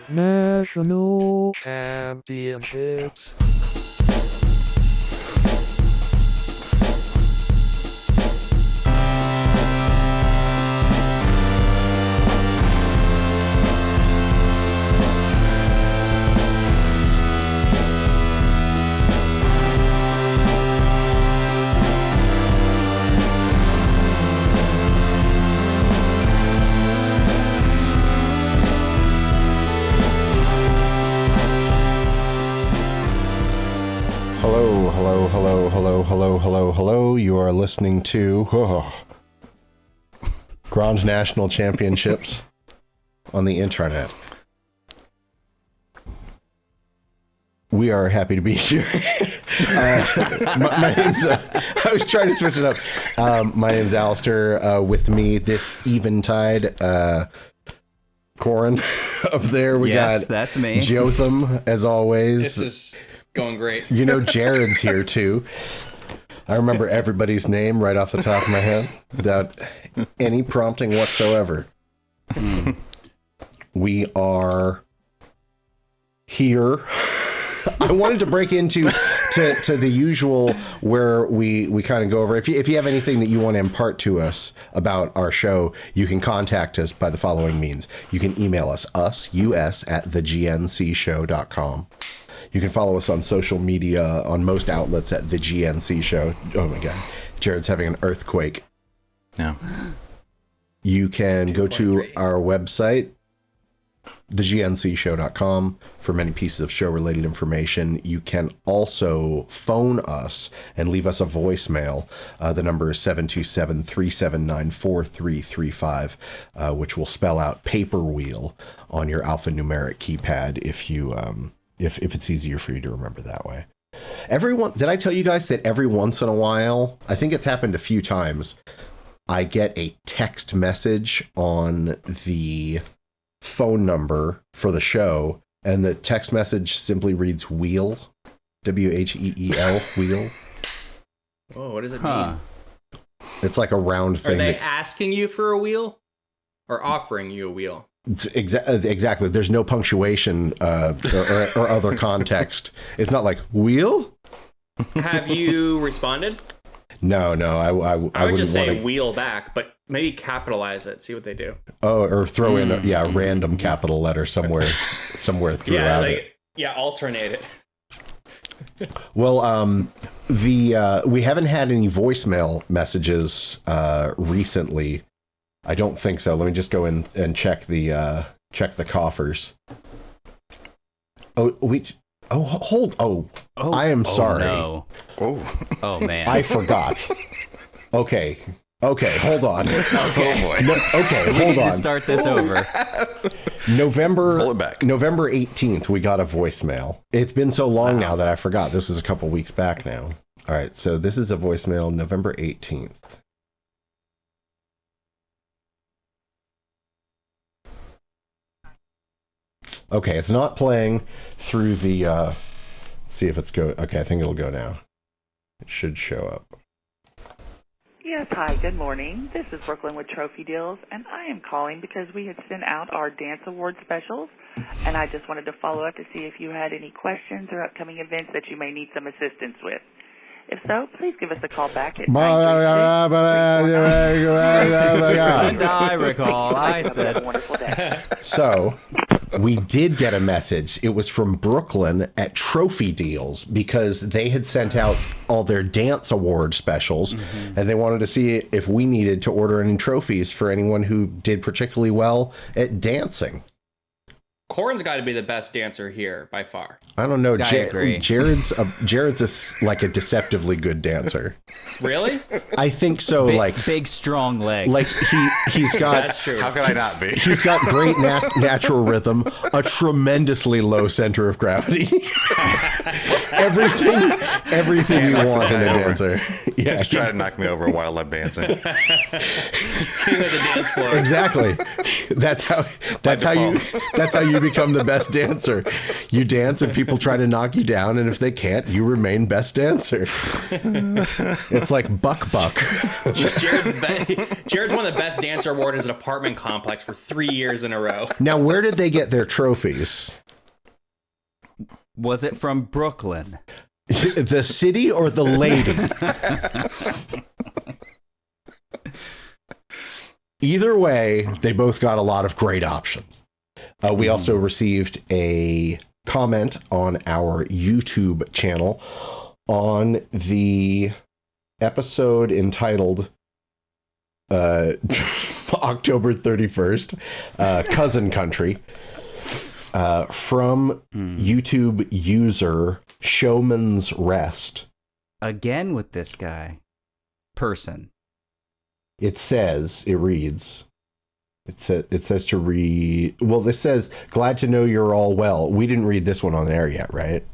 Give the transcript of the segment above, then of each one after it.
National Championships. Hello. You are listening to Grand National Championships on the intranet. We are happy to be here. My name's, I was trying to switch it up. My name's Alistair. With me this eventide, Corin up there. We got that's me. Jotham, as always. This is going great. You know, Jared's here too. I remember everybody's name right off the top of my head without any prompting whatsoever. We are here. I wanted to break into the usual where we kind of go over. If you have anything that you want to impart to us about our show, you can contact us by the following means. You can email us us@thegncshow.com. You can follow us on social media on most outlets at The GNC Show. Oh my God. Jared's having an earthquake. No. You can go to our website, thegncshow.com, for many pieces of show-related information. You can also phone us and leave us a voicemail. The number is 727-379-4335, which will spell out paper wheel on your alphanumeric keypad if you... If it's easier for you to remember that way. Did I tell you guys that every once in a while, I think it's happened a few times, I get a text message on the phone number for the show, and the text message simply reads wheel, W-H-E-E-L, wheel. Oh, what does it mean? It's like a round thing. Are they asking you for a wheel or offering you a wheel? Exactly. There's no punctuation or other context. It's not like wheel. Have you responded? No. I would just say wheel back, but maybe capitalize it. See what they do. Oh, or throw in a random capital letter somewhere throughout it. Yeah, alternate it. Well, we haven't had any voicemail messages recently. I don't think so. Let me just go in and check the coffers. I am sorry. No. Oh man. I forgot. Okay, hold on. Okay. Oh boy. Hold on. Start this over. November 18th, we got a voicemail. It's been so long now that I forgot. This was a couple weeks back now. All right, so this is a voicemail, November 18th. Okay, it's not playing through the, see if it's okay, I think it'll go now. It should show up. Yes, hi, good morning. This is Brooklyn with Trophy Deals, and I am calling because we had sent out our dance award specials, and I just wanted to follow up to see if you had any questions or upcoming events that you may need some assistance with. If so, please give us a call back at 936-349. And I recall, I said. Have a wonderful day. So, we did get a message. It was from Brooklyn at Trophy Deals because they had sent out all their dance award specials, and they wanted to see if we needed to order any trophies for anyone who did particularly well at dancing. Corin's got to be the best dancer here by far. I don't know. I agree. Jared's like a deceptively good dancer. Really? I think so. Big strong legs. Like he's got. That's true. How could I not be? He's got great natural rhythm, a tremendously low center of gravity. everything you want in a dancer. Yeah, Just try to knock me over while I'm dancing. King of the dance floor. exactly. That's how you become the best dancer. You dance and people try to knock you down, and if they can't, you remain best dancer. It's like buck. Jared's won the best dancer award in his apartment complex for 3 years in a row. Now, where did they get their trophies? Was it from Brooklyn? The city or the lady? Either way, they both got a lot of great options. We also received a comment on our YouTube channel on the episode entitled October 31st, Cousin Country, from YouTube user Showman's Rest. Again with this guy. Person. It says to read, well, this says, glad to know you're all well. We didn't read this one on air yet, right?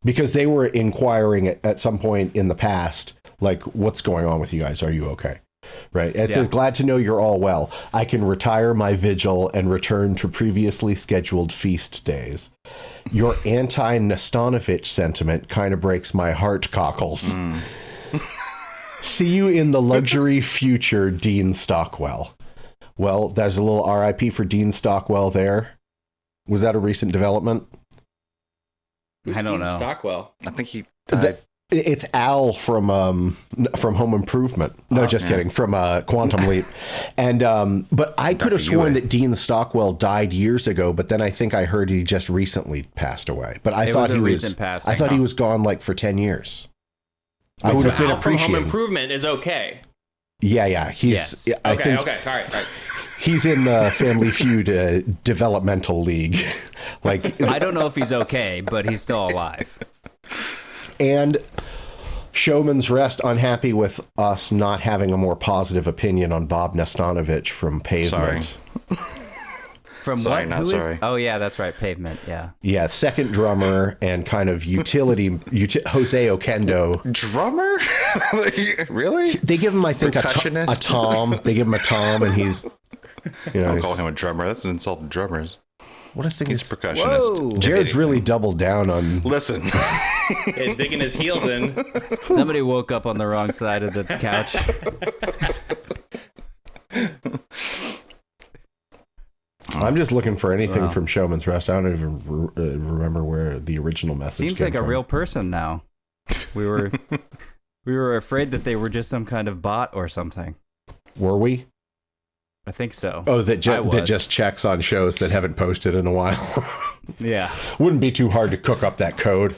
Because they were inquiring at some point in the past, like, what's going on with you guys? Are you okay? Right. It says, glad to know you're all well. I can retire my vigil and return to previously scheduled feast days. Your anti-Nastanovich sentiment kind of breaks my heart cockles. See you in the luxury future, Dean Stockwell. Well, there's a little RIP for Dean Stockwell there. Was that a recent development? Who's I don't Dean know. Stockwell? I think he It's Al from Home Improvement. No, just kidding. From Quantum Leap. And but I could have sworn that Dean Stockwell died years ago, but then I think I heard he just recently passed away. But I thought he was I thought he was gone like for 10 years. I would have been Al from Home appreciating. Improvement is okay. Yeah. He's I think Okay. All right. he's in the Family Feud developmental league. Like, I don't know if he's okay, but he's still alive. and Showman's Rest unhappy with us not having a more positive opinion on Bob Nastanovich from Pavement. From Sorry, what? not Who is- sorry. Oh yeah, that's right. Pavement. Yeah. Yeah, second drummer and kind of utility Jose Oquendo. drummer? Really? They give him, I think, a Percussionist? tom. They give him a tom, and he's, Don't call him a drummer. That's an insult to drummers. What I think He's is a percussionist. Whoa. Jared's really doubled down on. Listen, Yeah, digging his heels in. Somebody woke up on the wrong side of the couch. I'm just looking for anything from Showman's Rest. I don't even remember where the original message Seems came like a from. real person now. We were afraid that they were just some kind of bot or something. Were we? I think so. Oh, that was. just checks on shows that haven't posted in a while. Yeah. Wouldn't be too hard to cook up that code.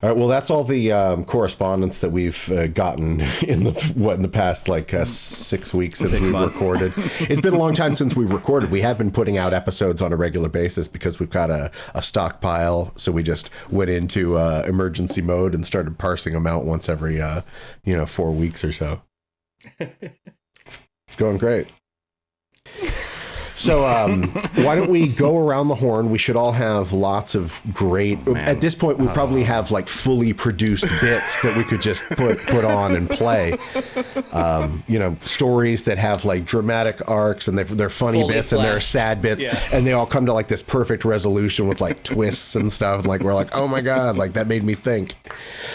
All right, well, that's all the correspondence that we've gotten in the past 6 weeks since we've recorded. It's been a long time since we've recorded. We have been putting out episodes on a regular basis because we've got a stockpile. So we just went into emergency mode and started parsing them out once every 4 weeks or so. It's going great. So why don't we go around the horn? We should all have lots of great. At this point, we probably have fully produced bits that we could just put on and play. Stories that have dramatic arcs and they're funny Fully bits and they're fleshed. sad bits, and they all come to this perfect resolution with twists and stuff. And we're oh my god, that made me think.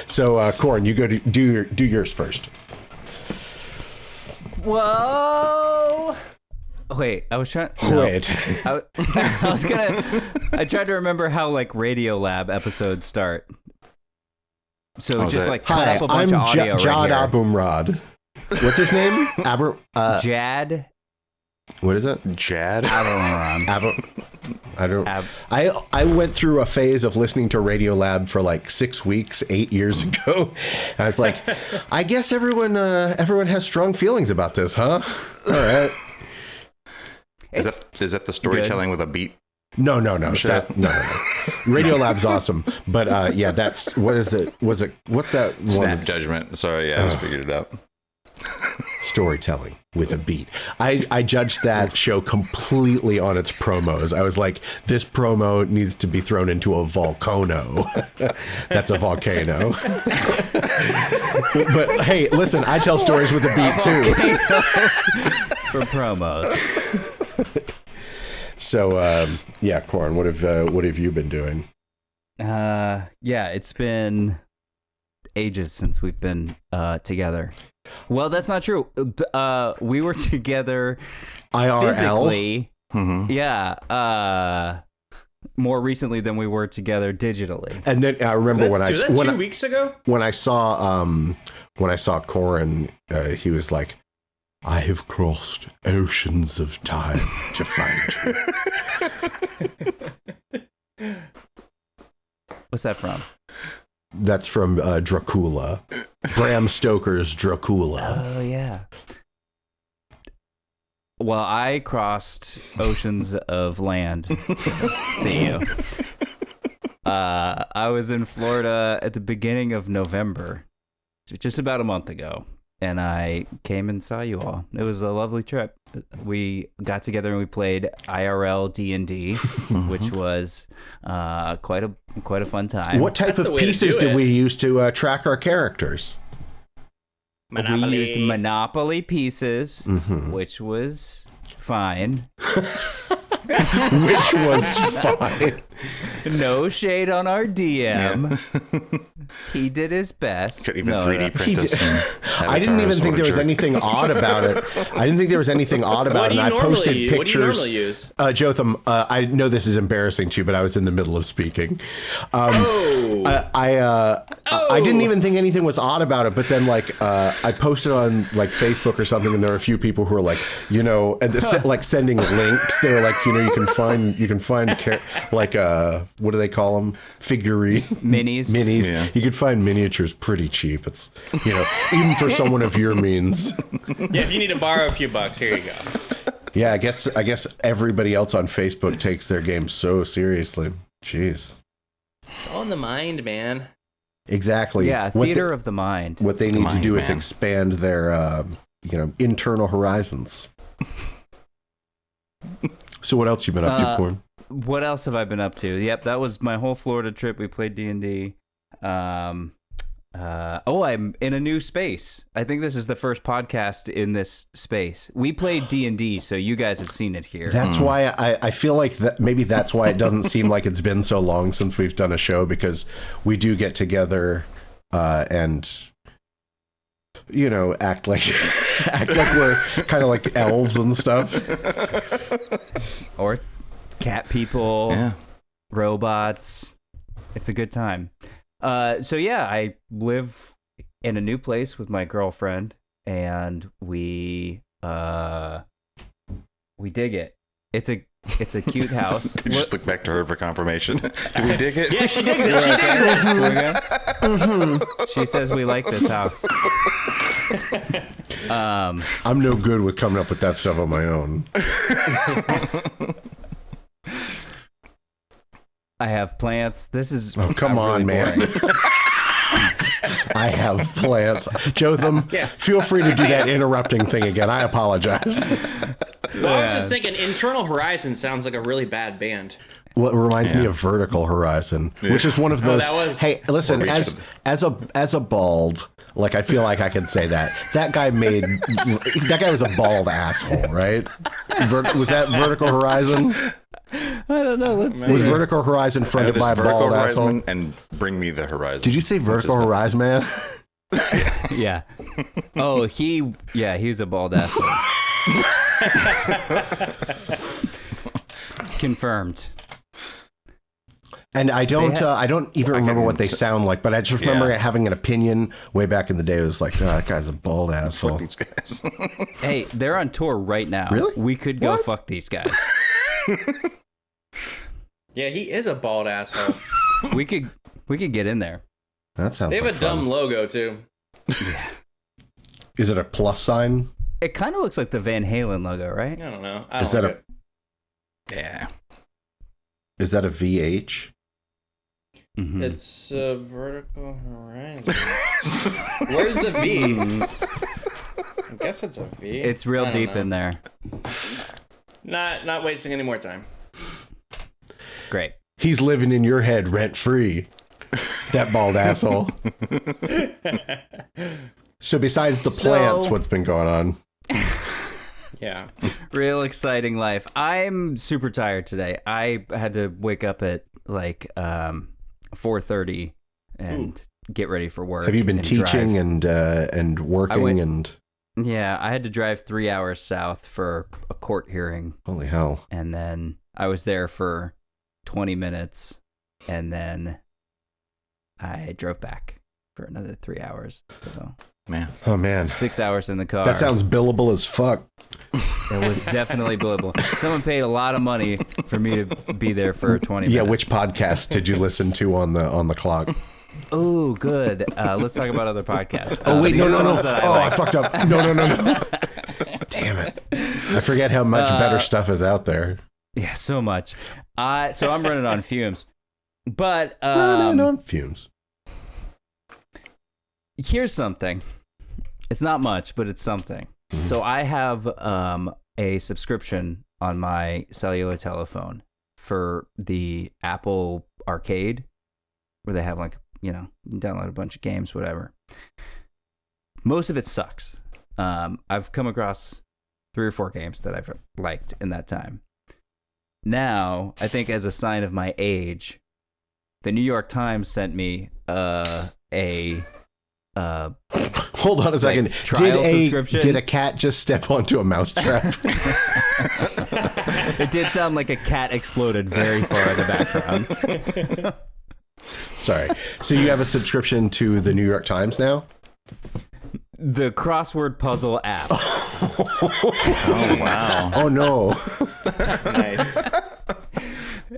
So Corin, you go to do yours first. Whoa. Wait, I was trying. Wait. I was gonna. I tried to remember how Radiolab episodes start. So was just it? cut Hi, up a bunch I'm of audio Jad right here. Abumrad. What's his name? Jad. What is it? Jad. I don't. I went through a phase of listening to Radiolab for 6 weeks 8 years ago. I was like, I guess everyone has strong feelings about this, huh? All right. Is that the storytelling with a beat? No. Sure. No. Radiolab's awesome, but that's what is it? What's that one? Snap Judgment. Sorry, I just figured it out. storytelling with a beat. I judged that show completely on its promos. I was like, this promo needs to be thrown into a volcano. That's a volcano. But hey, listen, I tell stories with a beat too. For promos. So yeah, Corn, what have you been doing? Yeah, it's been ages since we've been together. Well, that's not true. We were together IRL? physically. Mm-hmm. Yeah. More recently than we were together digitally. And then I remember when I 2 weeks ago when I saw Corin, he was like, "I have crossed oceans of time to find you." What's that from? That's from Dracula, Bram Stoker's Dracula. Oh yeah. Well, I crossed oceans of land. See you. I was in Florida at the beginning of November, just about a month ago, and I came and saw you all. It was a lovely trip. We got together and we played IRL D&D, which was quite a fun time. What type That's the of way to pieces do did it. we use to track our characters? Monopoly. We used Monopoly pieces, Mhm. which was fine. Which was fine. No shade on our DM. He did his best. Could even No, 3D no. print us some I didn't even avatars. think What a there was jerk. anything odd about it. I didn't think there was anything odd about What it. do you And I posted normally? What do you pictures. normally use? Jotham, I know this is embarrassing to you, but I was in the middle of speaking. I didn't even think anything was odd about it, but then I posted on like Facebook or something, and there were a few people who were like, and sending links. They were like, you can find what do they call them? Figurine Minis. Yeah. You could find miniatures pretty cheap. It's even for someone of your means. Yeah, if you need to borrow a few bucks, here you go. Yeah, I guess everybody else on Facebook takes their game so seriously. Jeez. It's all in the mind, man. Exactly. Yeah, theater of the mind. What they need to Mind, do is man. expand their internal horizons. So what else you been up to, Corn? What else have I been up to? Yep, that was my whole Florida trip. We played D&D. I'm in a new space. I think this is the first podcast in this space. We played D&D, so you guys have seen it here. That's why I feel like maybe that's why it doesn't seem like it's been so long since we've done a show, because we do get together and act like we're kind of like elves and stuff. Or cat people, Yeah. robots. It's a good time. So yeah, I live in a new place with my girlfriend, and we dig it. It's a cute house. Could you just look back to her for confirmation? Do we dig it? Yeah, she digs it. She digs it. Okay. She says we like this house. I'm no good with coming up with that stuff on my own. I have plants. This is Come on, man. I have plants. Jotham, feel free to do that interrupting thing again. I apologize. Well, I was just thinking, Internal Horizon sounds like a really bad band. Well, it reminds me of Vertical Horizon, which is one of those. that was- Hey, listen, as a bald, like I feel like I can say that that guy was a bald asshole, right? Was that Vertical Horizon? I don't know. Let's see. Was Vertical Horizon fronted This by a vertical bald horizon asshole? and bring me the horizon. Did you say Vertical Horizon, man? Yeah. Oh, he's a bald asshole. Confirmed. And I don't even remember what they say- sound like, but I just remember having an opinion way back in the day. It was like, oh, that guy's a bald asshole. Fuck these guys. Hey, they're on tour right now. Really? We could go fuck these guys. Yeah, he is a bald asshole. We could get in there. That sounds They have like a dumb fun. logo, too. Is it a plus sign? It kind of looks like the Van Halen logo, right? I don't know. Is that Yeah. Is that a VH? Mhm. It's Vertical Horizon. Where's the V? I guess it's a V. It's real deep in there. Not wasting any more time. Great. He's living in your head rent free. That bald asshole. So besides the plants, what's been going on? Yeah. Real exciting life. I'm super tired today. I had to wake up at like 4:30 and get ready for work. Have you been teaching drive. and working and? Yeah, I had to drive 3 hours south for a court hearing. Holy hell! And then I was there for 20 minutes, and then I drove back for another 3 hours. So. Man. Oh man. 6 hours in the car. That sounds billable as fuck. It was definitely billable. Someone paid a lot of money for me to be there for 20 minutes. Yeah, which podcast did you listen to on the clock? Oh, good. Let's talk about other podcasts. Oh wait, no. I I fucked up. No. Damn it. I forget how much better stuff is out there. Yeah, so much. So I'm running on fumes. But No, fumes. Here's something. It's not much, but it's something. Mm-hmm. So I have a subscription on my cellular telephone for the Apple Arcade, where they have like, you can download a bunch of games, whatever. Most of it sucks. I've come across 3 or 4 games that I've liked in that time. Now, I think as a sign of my age, the New York Times sent me Hold on a second. Like, did a cat just step onto a mousetrap? It did sound like a cat exploded very far in the background. Sorry. So you have a subscription to the New York Times now? The crossword puzzle app. Oh, wow. Oh, no. Nice.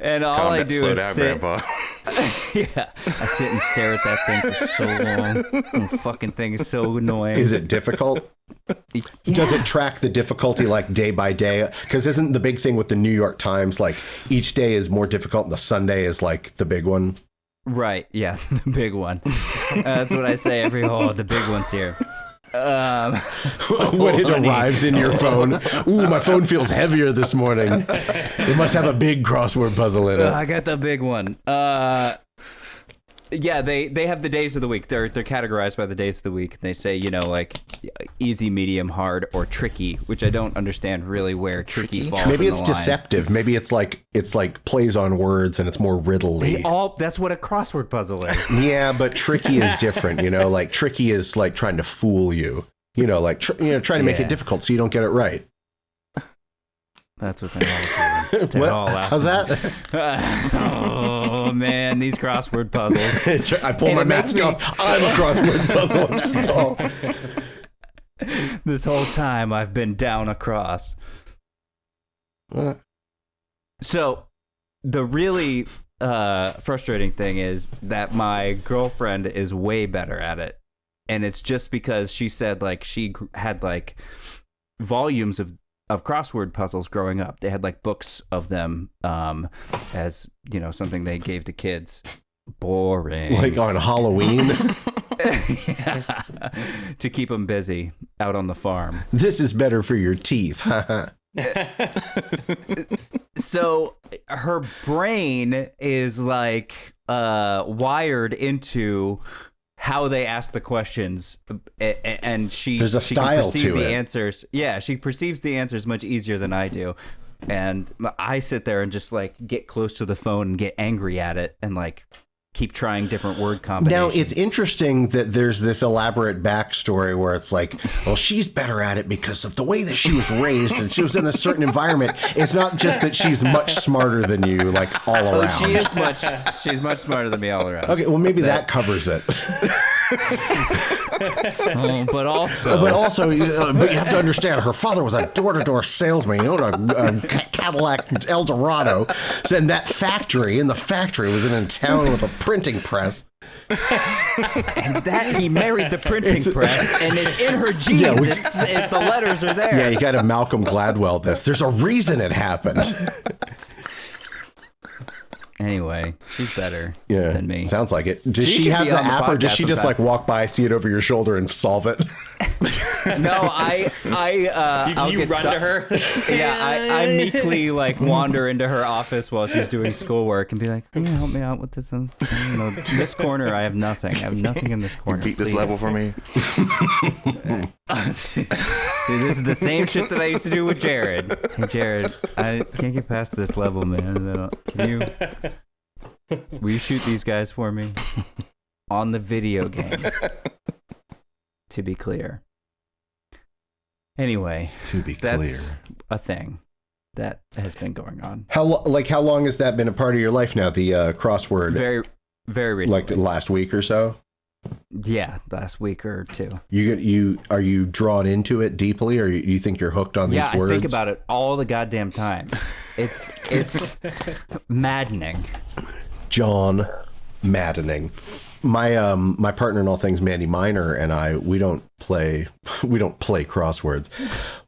And all I do slow is down, sit. Grandpa. Yeah, I sit and stare at that thing for so long. The fucking thing is so annoying. Is it difficult? Yeah. Does it track the difficulty like day by day? Because isn't the big thing with the New York Times like each day is more difficult and the Sunday is like the big one? Right, yeah, the big one. That's what I say every the big one's here. When it arrives in your phone, ooh, my phone feels heavier this morning. It must have a big crossword puzzle in it. I got the big one. Yeah, they have the days of the week. They're categorized by the days of the week. They say, like easy, medium, hard, or tricky, which I don't understand really where tricky falls. Maybe in it's the line. deceptive. Maybe it's like plays on words and it's more riddly. That's what a crossword puzzle is. Yeah, but tricky is different. Like tricky is like trying to fool you. Like trying to make it difficult so you don't get it right. That's what they're all doing. What? How's that? Oh man, these crossword puzzles. I pull my mask off. I'm a crossword puzzle. This whole time I've been down across. What? So the really frustrating thing is that my girlfriend is way better at it. And it's just because she said like she had like volumes of crossword puzzles growing up. They had like books of them as, something they gave to kids. Boring. Like on Halloween? Yeah. To keep them busy out on the farm. This is better for your teeth. So her brain is like wired into how they ask the questions, and there's a style to the it. Answers. Yeah, she perceives the answers much easier than I do, and I sit there and just like get close to the phone and get angry at it and like keep trying different word combinations. Now, it's interesting that there's this elaborate backstory where it's like, well, she's better at it because of the way that she was raised and she was in a certain environment. It's not just that she's much smarter than you, like all around. Oh, she's much smarter than me all around. Okay, well, maybe that covers it. But also, but you have to understand, her father was a door-to-door salesman. He owned a Cadillac Eldorado. So in that factory, was in a town with a printing press. And that he married the printing press, and it's in her genes. Yeah, the letters are there. Yeah, you got to Malcolm Gladwell this. There's a reason it happened. Anyway, she's better than me. Sounds like it. Does she have the app, or does she just like walk by, see it over your shoulder, and solve it? No, I'll You get run stuck. to her. Yeah, I meekly like wander into her office while she's doing schoolwork and be like, "Can you help me out with this? This corner, I have nothing. I have nothing in this corner. Beat this please." level for me. See, this is the same shit that I used to do with Jared. Hey, Jared, I can't get past this level, man. Will you shoot these guys for me? On the video game. To be clear. Anyway, that's a thing that has been going on. How long has that been a part of your life now? The crossword. Very, very recently. Like the last week or so. Yeah, last week or two. Are you drawn into it deeply, or you think you're hooked on these words? Yeah, I think about it all the goddamn time. It's maddening. John, maddening. My partner in all things, Mandy Miner, and we don't play crosswords.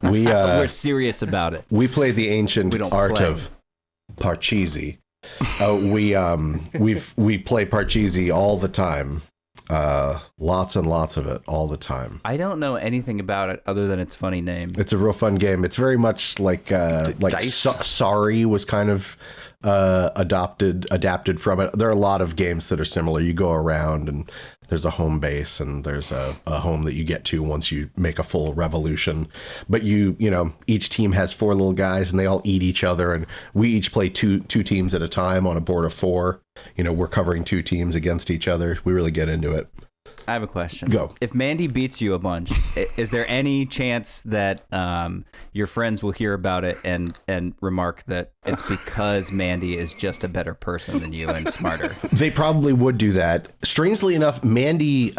We're serious about it. We play the ancient art of Parcheesi. We play Parcheesi all the time. Lots and lots of it all the time. I don't know anything about it other than its funny name. It's a real fun game. It's very much like Sorry was kind of adapted from it. There are a lot of games that are similar. You go around and there's a home base and there's a home that you get to once you make a full revolution. But you know, each team has 4 little guys and they all eat each other, and we each play two teams at a time on a board of 4. You know, we're covering 2 teams against each other. We really get into it. I have a question. Go. If Mandy beats you a bunch, is there any chance that your friends will hear about it and remark that it's because Mandy is just a better person than you and smarter? They probably would do that. Strangely enough, Mandy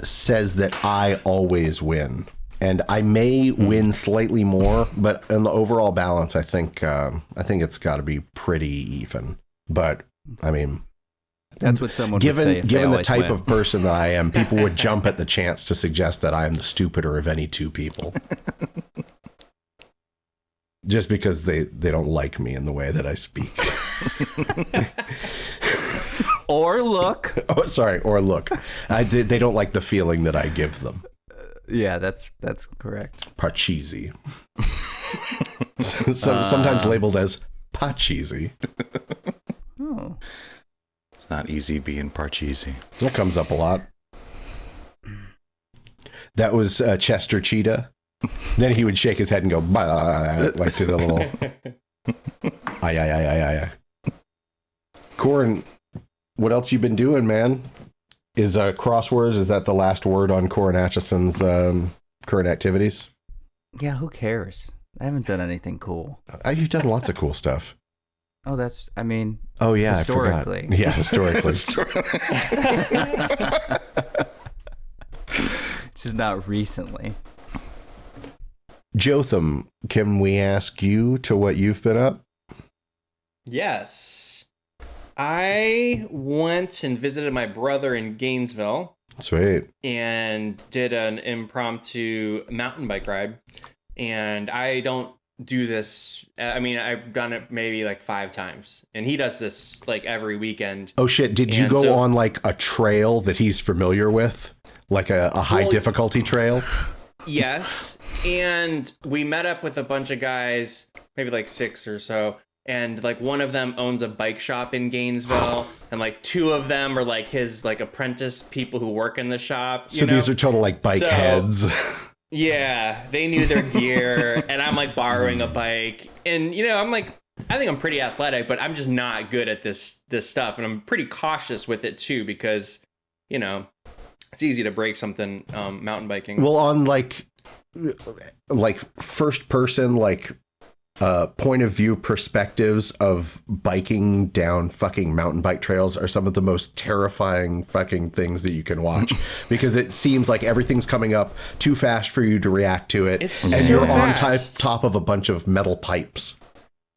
says that I always win. And I may win slightly more, but in the overall balance, I think it's got to be pretty even. But I mean, that's what someone would say. Given the type of person that I am, people would jump at the chance to suggest that I am the stupider of any 2 people. Just because they don't like me in the way that I speak. Or look. Oh, sorry. Or look. They don't like the feeling that I give them. Yeah, that's correct. Parcheesi. Sometimes labeled as Pacheesi. Oh. It's not easy being Parcheesi. That comes up a lot. That was Chester Cheetah. Then he would shake his head and go, bah, like to the little, ay. Corin, what else you been doing, man? Is crosswords, is that the last word on Corin Atchison's current activities? Yeah, who cares? I haven't done anything cool. You've done lots of cool stuff. Oh, Oh, yeah, historically. I forgot. Yeah, historically. Just not recently. Jotham, can we ask you to what you've been up? Yes. I went and visited my brother in Gainesville. Sweet. And did an impromptu mountain bike ride. And I don't do this. I mean, I've done it maybe like 5 times. And he does this like every weekend. Oh, shit. Did you go on like a trail that he's familiar with? Like a high difficulty trail? Yes. And we met up with a bunch of guys, maybe like 6 or so. And like one of them owns a bike shop in Gainesville, and like 2 of them are like his like apprentice people who work in the shop. So these are total like bike heads. Yeah, they knew their gear, and I'm like borrowing a bike, and you know I'm like, I think I'm pretty athletic, but I'm just not good at this stuff, and I'm pretty cautious with it too because you know it's easy to break something mountain biking. Well, on like first person point of view perspectives of biking down fucking mountain bike trails are some of the most terrifying fucking things that you can watch because it seems like everything's coming up too fast for you to react to it. And you're on top of a bunch of metal pipes.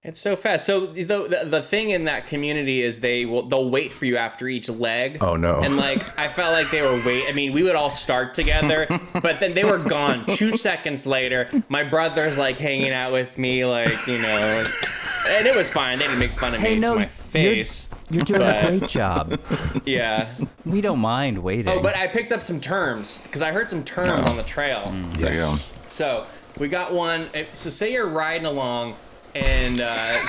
It's so fast. So the thing in that community is they'll wait for you after each leg. Oh no! And like I felt like they were I mean, we would all start together, but then they were gone 2 seconds later. My brother's like hanging out with me, like you know, and it was fine. They didn't make fun of me to my face. You're doing a great job. Yeah. We don't mind waiting. Oh, but I picked up some terms because I heard some terms on the trail. There you go. So we got one. So say you're riding along, and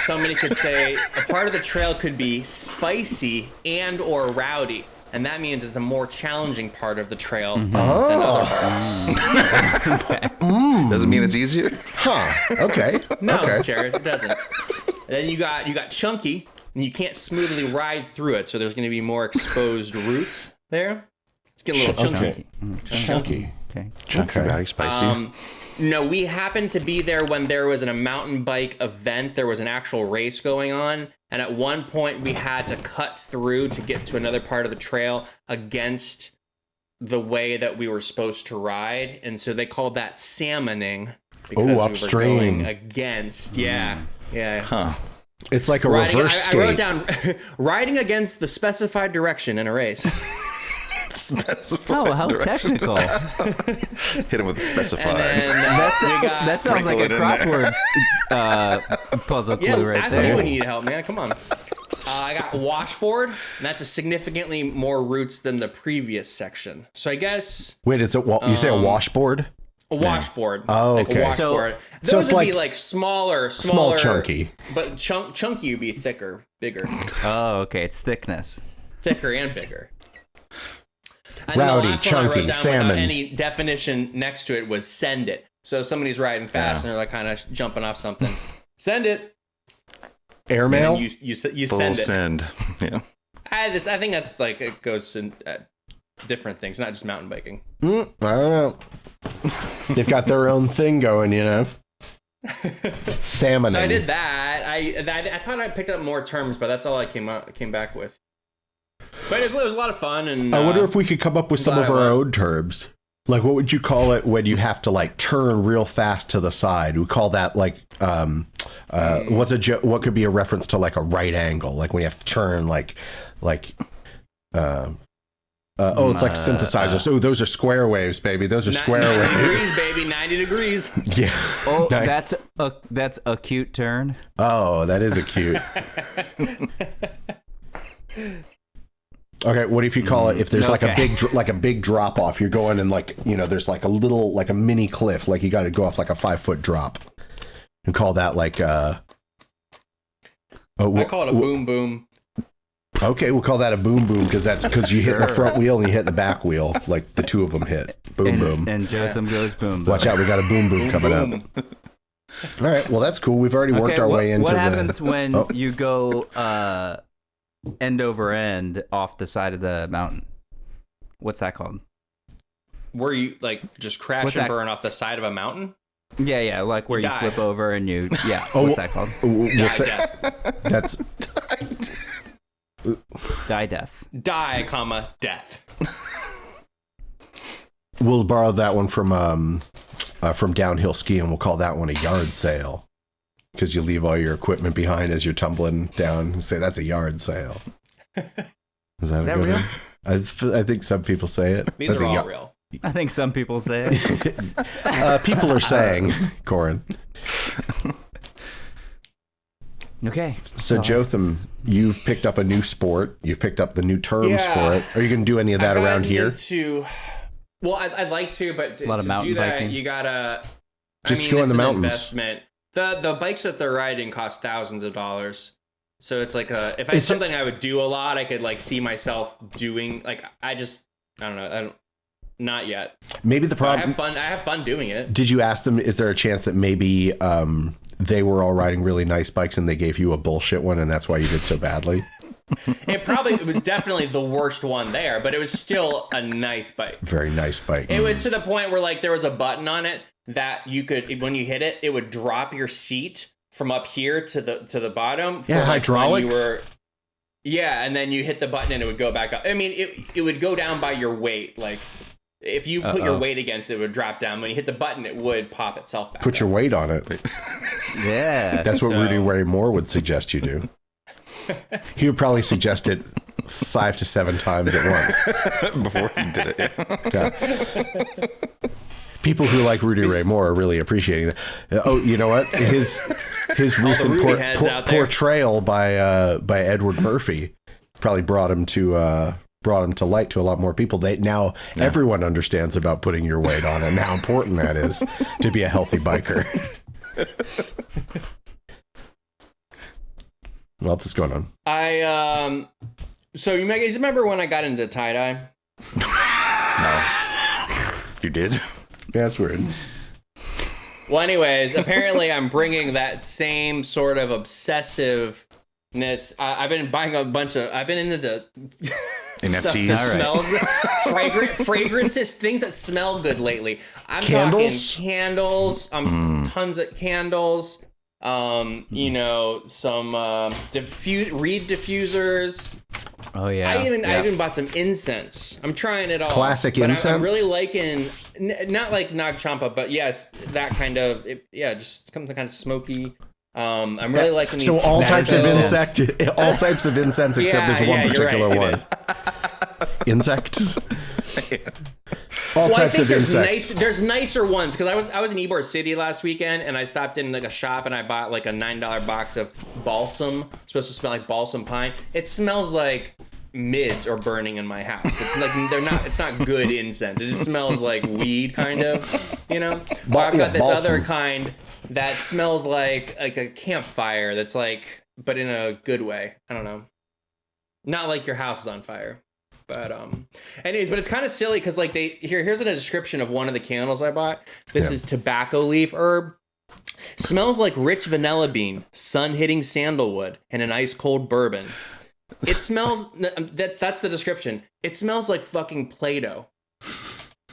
somebody could say a part of the trail could be spicy and or rowdy. And that means it's a more challenging part of the trail than other parts. Doesn't mean it's easier. Huh. Okay. No, Okay. Jared, it doesn't. And then you got chunky, and you can't smoothly ride through it, so there's going to be more exposed roots there. Let's get a little chunky. Chunky. Okay. Chunky, rowdy, spicy. No, we happened to be there when there was a mountain bike event. There was an actual race going on. And at one point, we had to cut through to get to another part of the trail against the way that we were supposed to ride. And so they called that salmoning. Because we upstream. were going against. Yeah. Huh. It's like a reverse skate. I wrote down riding against the specified direction in a race. Oh, how technical. Hit him with the specified. That sounds like a crossword puzzle clue right ask there. me when you need help, man. Come on. I got washboard, and that's a significantly more roots than the previous section. So I guess Wait, is it you say a washboard? a washboard. Oh, like okay. a washboard. So Those it's would like be like smaller, small chunky. But chunky would be thicker, bigger, Oh, okay. It's thickness. thicker and bigger. And Rowdy, the last chunky, one I wrote down salmon. without any definition next to it was send it. So if somebody's riding fast and they're like kind of jumping off something, send it. Airmail? And you Full send it. send. Yeah. I think that's like it goes in different things, not just mountain biking. I don't know. They've got their own thing going, you know. Salmon. So I did that. I thought I picked up more terms, but that's all I came back with. But it was a lot of fun, and I wonder if we could come up with some of our own terms. Like, what would you call it when you have to like turn real fast to the side? We call that like what could be a reference to like a right angle, like when you have to turn it's like synthesizers. Oh, those are square waves, baby. Those are square 90 waves. degrees, baby, 90 degrees. Yeah. Oh, that's a cute turn. Oh, that is a cute. Okay, what if you call it, if there's like a big drop off, you're going and like, you know, there's like a little, like a mini cliff, like you got to go off like a 5-foot drop and call that like I call it a boom boom. Okay, we'll call that a boom boom because you hit the front wheel and you hit the back wheel, like the two of them hit. Boom boom. And Jotham goes boom boom. Watch out, we got a boom boom coming up. All right, well that's cool. We've already worked our way into what happens when you go end over end off the side of the mountain? What's that called? Where you like just crash and burn off the side of a mountain? Yeah, like where you die. flip over and you what's that called? That's Die death. Die, comma, death. We'll borrow that one from downhill ski, and we'll call that one a yard sale. Because you leave all your equipment behind as you're tumbling down. Say that's a yard sale. Is that real? I think some people say it. These That's are all real. I think some people say it. People are saying, Corin. Okay. So Jotham, you've picked up a new sport. You've picked up the new terms for it. Are you going to do any of that around here? Well, I'd like to, but to do that, biking. you gotta just go in the mountains. Investment. The bikes that they're riding cost thousands of dollars. So it's like if it's something I would do a lot, I could like see myself doing. Like I don't know. Not yet. Maybe the problem. I have fun doing it. Did you ask them? Is there a chance that maybe they were all riding really nice bikes and they gave you a bullshit one, and that's why you did so badly? It was definitely the worst one there, but it was still a nice bike. Very nice bike. It was to the point where like there was a button on it that you could, when you hit it, it would drop your seat from up here to the bottom. Yeah, like hydraulics. And then you hit the button and it would go back up. I mean, it would go down by your weight. Like if you put your weight against it, it would drop down. When you hit the button, it would pop itself back. Put your weight on it. Yeah. That's what Rudy Ray Moore would suggest you do. He would probably suggest it 5 to 7 times at once before he did it. Yeah. People who like Rudy Ray Moore are really appreciating that. Oh, you know what? His recent portrayal by Edward Murphy probably brought him to light to a lot more people. Everyone understands about putting your weight on and how important that is to be a healthy biker. What else is going on? So you guys remember when I got into tie-dye? No. You did? Yeah, that's weird. Well, anyways, apparently I'm bringing that same sort of obsessiveness. I've been buying I've been into NFTs. Smells, fragrances, things that smell good lately. I'm Candles? talking candles. Tons of candles. Some reed diffusers. Oh yeah. I even bought some incense. I'm trying it all. Classic but incense? I'm really liking, not like Nag Champa, but yes, that kind of, just something kind of smoky. I'm really liking these. So all types of incense. incense except this one particular one. Insects. All types of insects. There's nicer ones because I was in Ybor City last weekend and I stopped in like a shop and I bought like a $9 box of balsam. It's supposed to smell like balsam pine. It smells like mids are burning in my house. It's like it's not good incense. It just smells like weed kind of, But I've got this other kind that smells like a campfire that's like, but in a good way. I don't know. Not like your house is on fire. But anyways, but it's kind of silly because like here's a description of one of the candles I bought. This is tobacco leaf herb. Smells like rich vanilla bean, sun hitting sandalwood, and an ice cold bourbon. It smells. That's the description. It smells like fucking Play-Doh.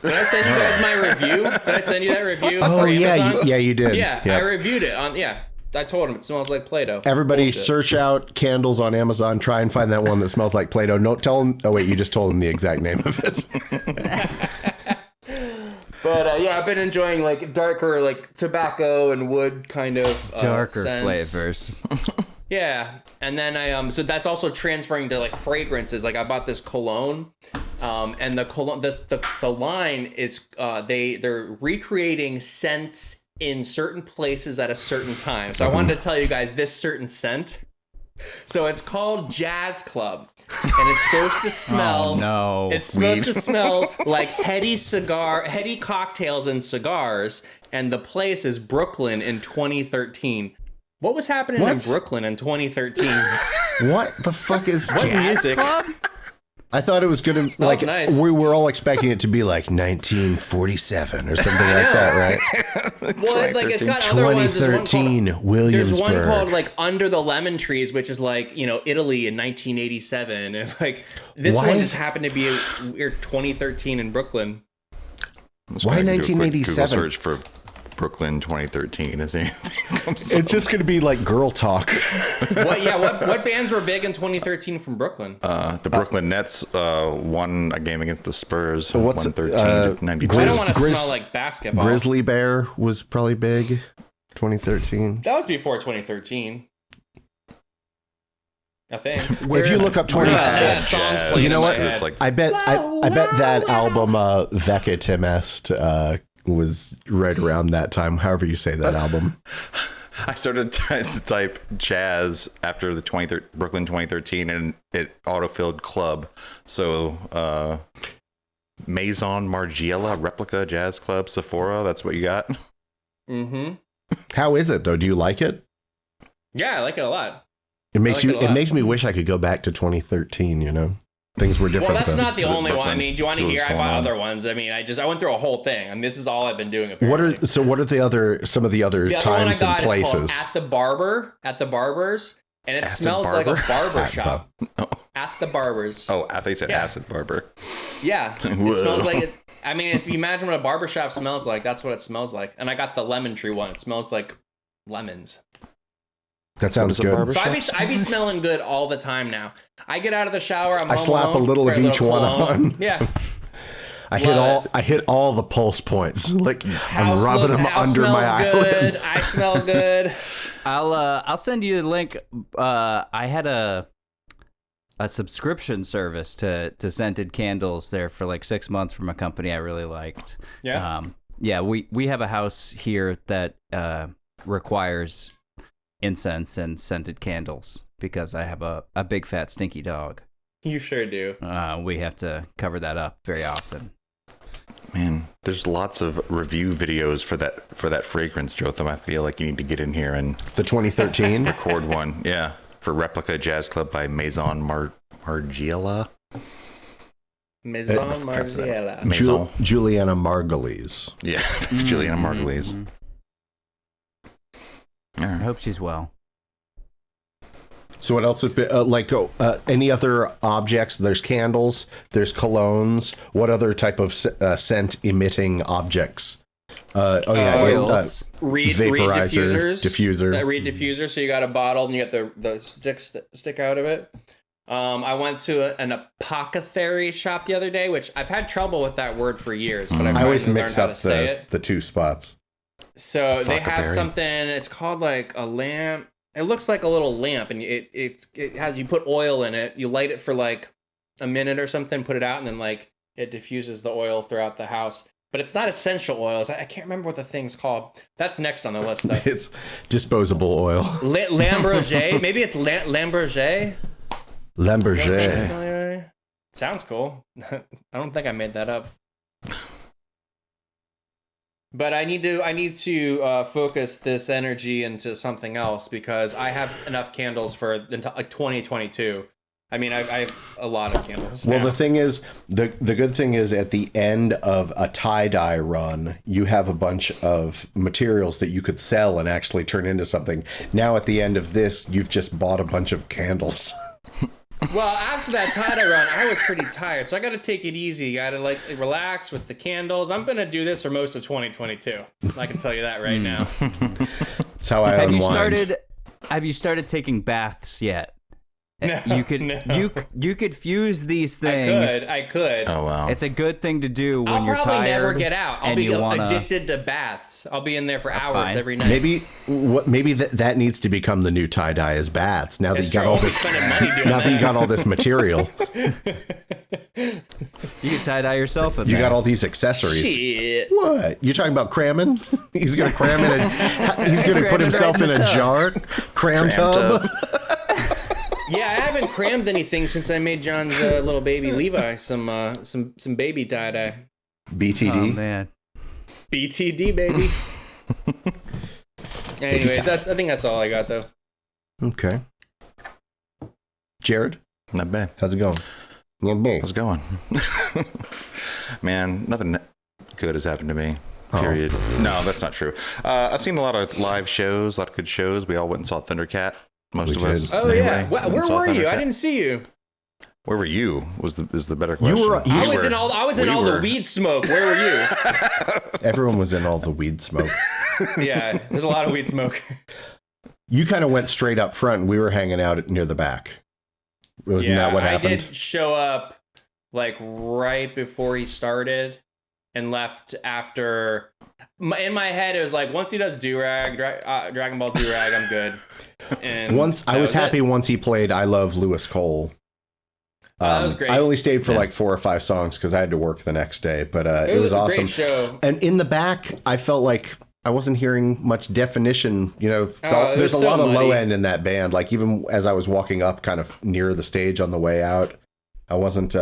Did I send you guys my review? Did I send you that review? Oh for Amazon? yeah, you did. Yeah, I reviewed it on. Yeah, I told him it smells like Play-Doh. Everybody Bullshit. search out candles on Amazon. Try and find that one that smells like Play-Doh. No, tell them. Oh wait, you just told them the exact name of it. But I've been enjoying like darker, like tobacco and wood kind of Darker scents. flavors. Yeah, and then so that's also transferring to like fragrances. Like I bought this cologne, and the cologne, the line is they're recreating scents in certain places at a certain time. So I wanted to tell you guys this certain scent. So it's called Jazz Club, and it's supposed to smell. Oh no! It's supposed to smell like heady cocktails and cigars, and the place is Brooklyn in 2013. What was happening in Brooklyn in 2013? What the fuck is music? I thought it was gonna like nice. we were all expecting it to be like 1947 or something like that, right? Well, like it's got other ones. 2013 Williamsburg. There's one called like Under the Lemon Trees, which is like Italy in 1987, and like this one just happened to be 2013 in Brooklyn. Why 1987? Google search for Brooklyn 2013. Is anything comes It's just gonna be like girl talk. What bands were big in 2013 from Brooklyn? The Brooklyn Nets won a game against the Spurs. What's 113 to 92. I don't want to smell like basketball. Grizzly Bear was probably big. 2013. That was before 2013. I think. If you look up 2013, songs playing you know in what? my head. It's like I bet that album Vecca Timest was right around that time. However you say that album. I started trying to type jazz after the Brooklyn 2013, and it autofilled club. So Maison Margiela Replica Jazz Club Sephora. That's what you got. Mm-hmm. How is it though? Do you like it? Yeah, I like it a lot. It makes like it a it lot. makes me wish I could go back to 2013. You know, things were different. Well, that's then. not the only one. I mean, do you want to See what's hear? I going bought on. other ones. I mean, I went through a whole thing, and this is all I've been doing. Apparently. What are some of the other The other one I times and got is places? called at the Barbers, and it Acid smells Barber? like a barber shop. Oh. At the Barbers. Oh, I think it's Yeah. Acid Barber. Yeah, it Whoa. smells like it. I mean, if you imagine what a barber shop smells like, that's what it smells like. And I got the lemon tree one. It smells like lemons. That sounds What is a good. barber So shop? I be smelling good all the time now. I get out of the shower. I'm I home slap alone, a little of spray each one cologne. on. Yeah. I Love hit all the pulse points. Like House I'm rubbing them house under my smells good. eyelids. I smell good. I'll send you a link. I had a subscription service to scented candles there for like 6 months from a company I really liked. Yeah. We have a house here that requires incense and scented candles because I have a big fat stinky dog. You sure do. We have to cover that up very often. Man, there's lots of review videos for that fragrance, Jotham. I feel like you need to get in here and The 2013. record one. Yeah, for Replica Jazz Club by Maison Margiela. Maison Margiela. Maison. Juliana Margulies. Yeah, Juliana Margulies. I hope she's well. So what else has been any other objects? There's candles, there's colognes. What other type of scent emitting objects? Oils. Reed vaporizer, diffuser. Reed diffuser. So you got a bottle and you got the sticks that stick out of it. I went to an apothecary shop the other day, which I've had trouble with that word for years, but I always finally mix learned how up to say it. the two spots. So they have Apothecary. something. It's called like a lamp. It looks like a little lamp, and it has, you put oil in it. You light it for like a minute or something, put it out, and then like it diffuses the oil throughout the house. But it's not essential oils. I can't remember what the thing's called. That's next on the list, though. It's disposable oil. Lamberger. Maybe it's Lamberger. Lamberger. Sounds cool. I don't think I made that up. But I need to focus this energy into something else because I have enough candles for like 2022. I mean, I have a lot of candles. Well, now. the thing is, the good thing is at the end of a tie-dye run, you have a bunch of materials that you could sell and actually turn into something. Now at the end of this, you've just bought a bunch of candles. Well, after that tie-dye run, I was pretty tired, so I got to take it easy. Got to like relax with the candles. I'm gonna do this for most of 2022. I can tell you that right now. That's how I unwind. Have you started taking baths yet? No, You could fuse these things. I could. Oh wow. It's a good thing to do when I'll you're probably tired. never get out. I'll and be you wanna... addicted to baths. I'll be in there for That's hours fine. every night. Maybe that needs to become the new tie-dye is baths. Now that It's you got true. all I'll be this, spending money doing now that you got all this material, You can tie dye yourself in you there. got all these accessories. Shit. What? You're talking about cramming? He's gonna cram in. He's gonna put Cram it himself right in in the a tub. jar. Cram tub. Yeah, I haven't crammed anything since I made John's little baby Levi some baby tie-dye. BTD. Oh man. BTD, baby. Anyways, I think that's all I got, though. Okay. Jared, Not bad. how's it going? How's it going? Man, nothing good has happened to me. Period. No, that's not true. I've seen a lot of live shows, a lot of good shows. We all went and saw Thundercat. Most of us. Oh, anyway. yeah. Where were you? I Thundercat. didn't see you. Where were you? Is the better question. I was in all the weed smoke. Where were you? Everyone was in all the weed smoke. Yeah, there's a lot of weed smoke. You kind of went straight up front. And we were hanging out near the back. Wasn't that what happened? I did show up like right before he started and left after. In my head, it was like once he does Dragon Ball Durag, I'm good. And I was happy once he played "I Love Lewis Cole." That was great. I only stayed for like 4 or 5 songs because I had to work the next day. But it was a awesome. Great show. And in the back, I felt like I wasn't hearing much definition. You know, it there's a was so lot of low muddy. end in that band. Like even as I was walking up, kind of near the stage on the way out, I wasn't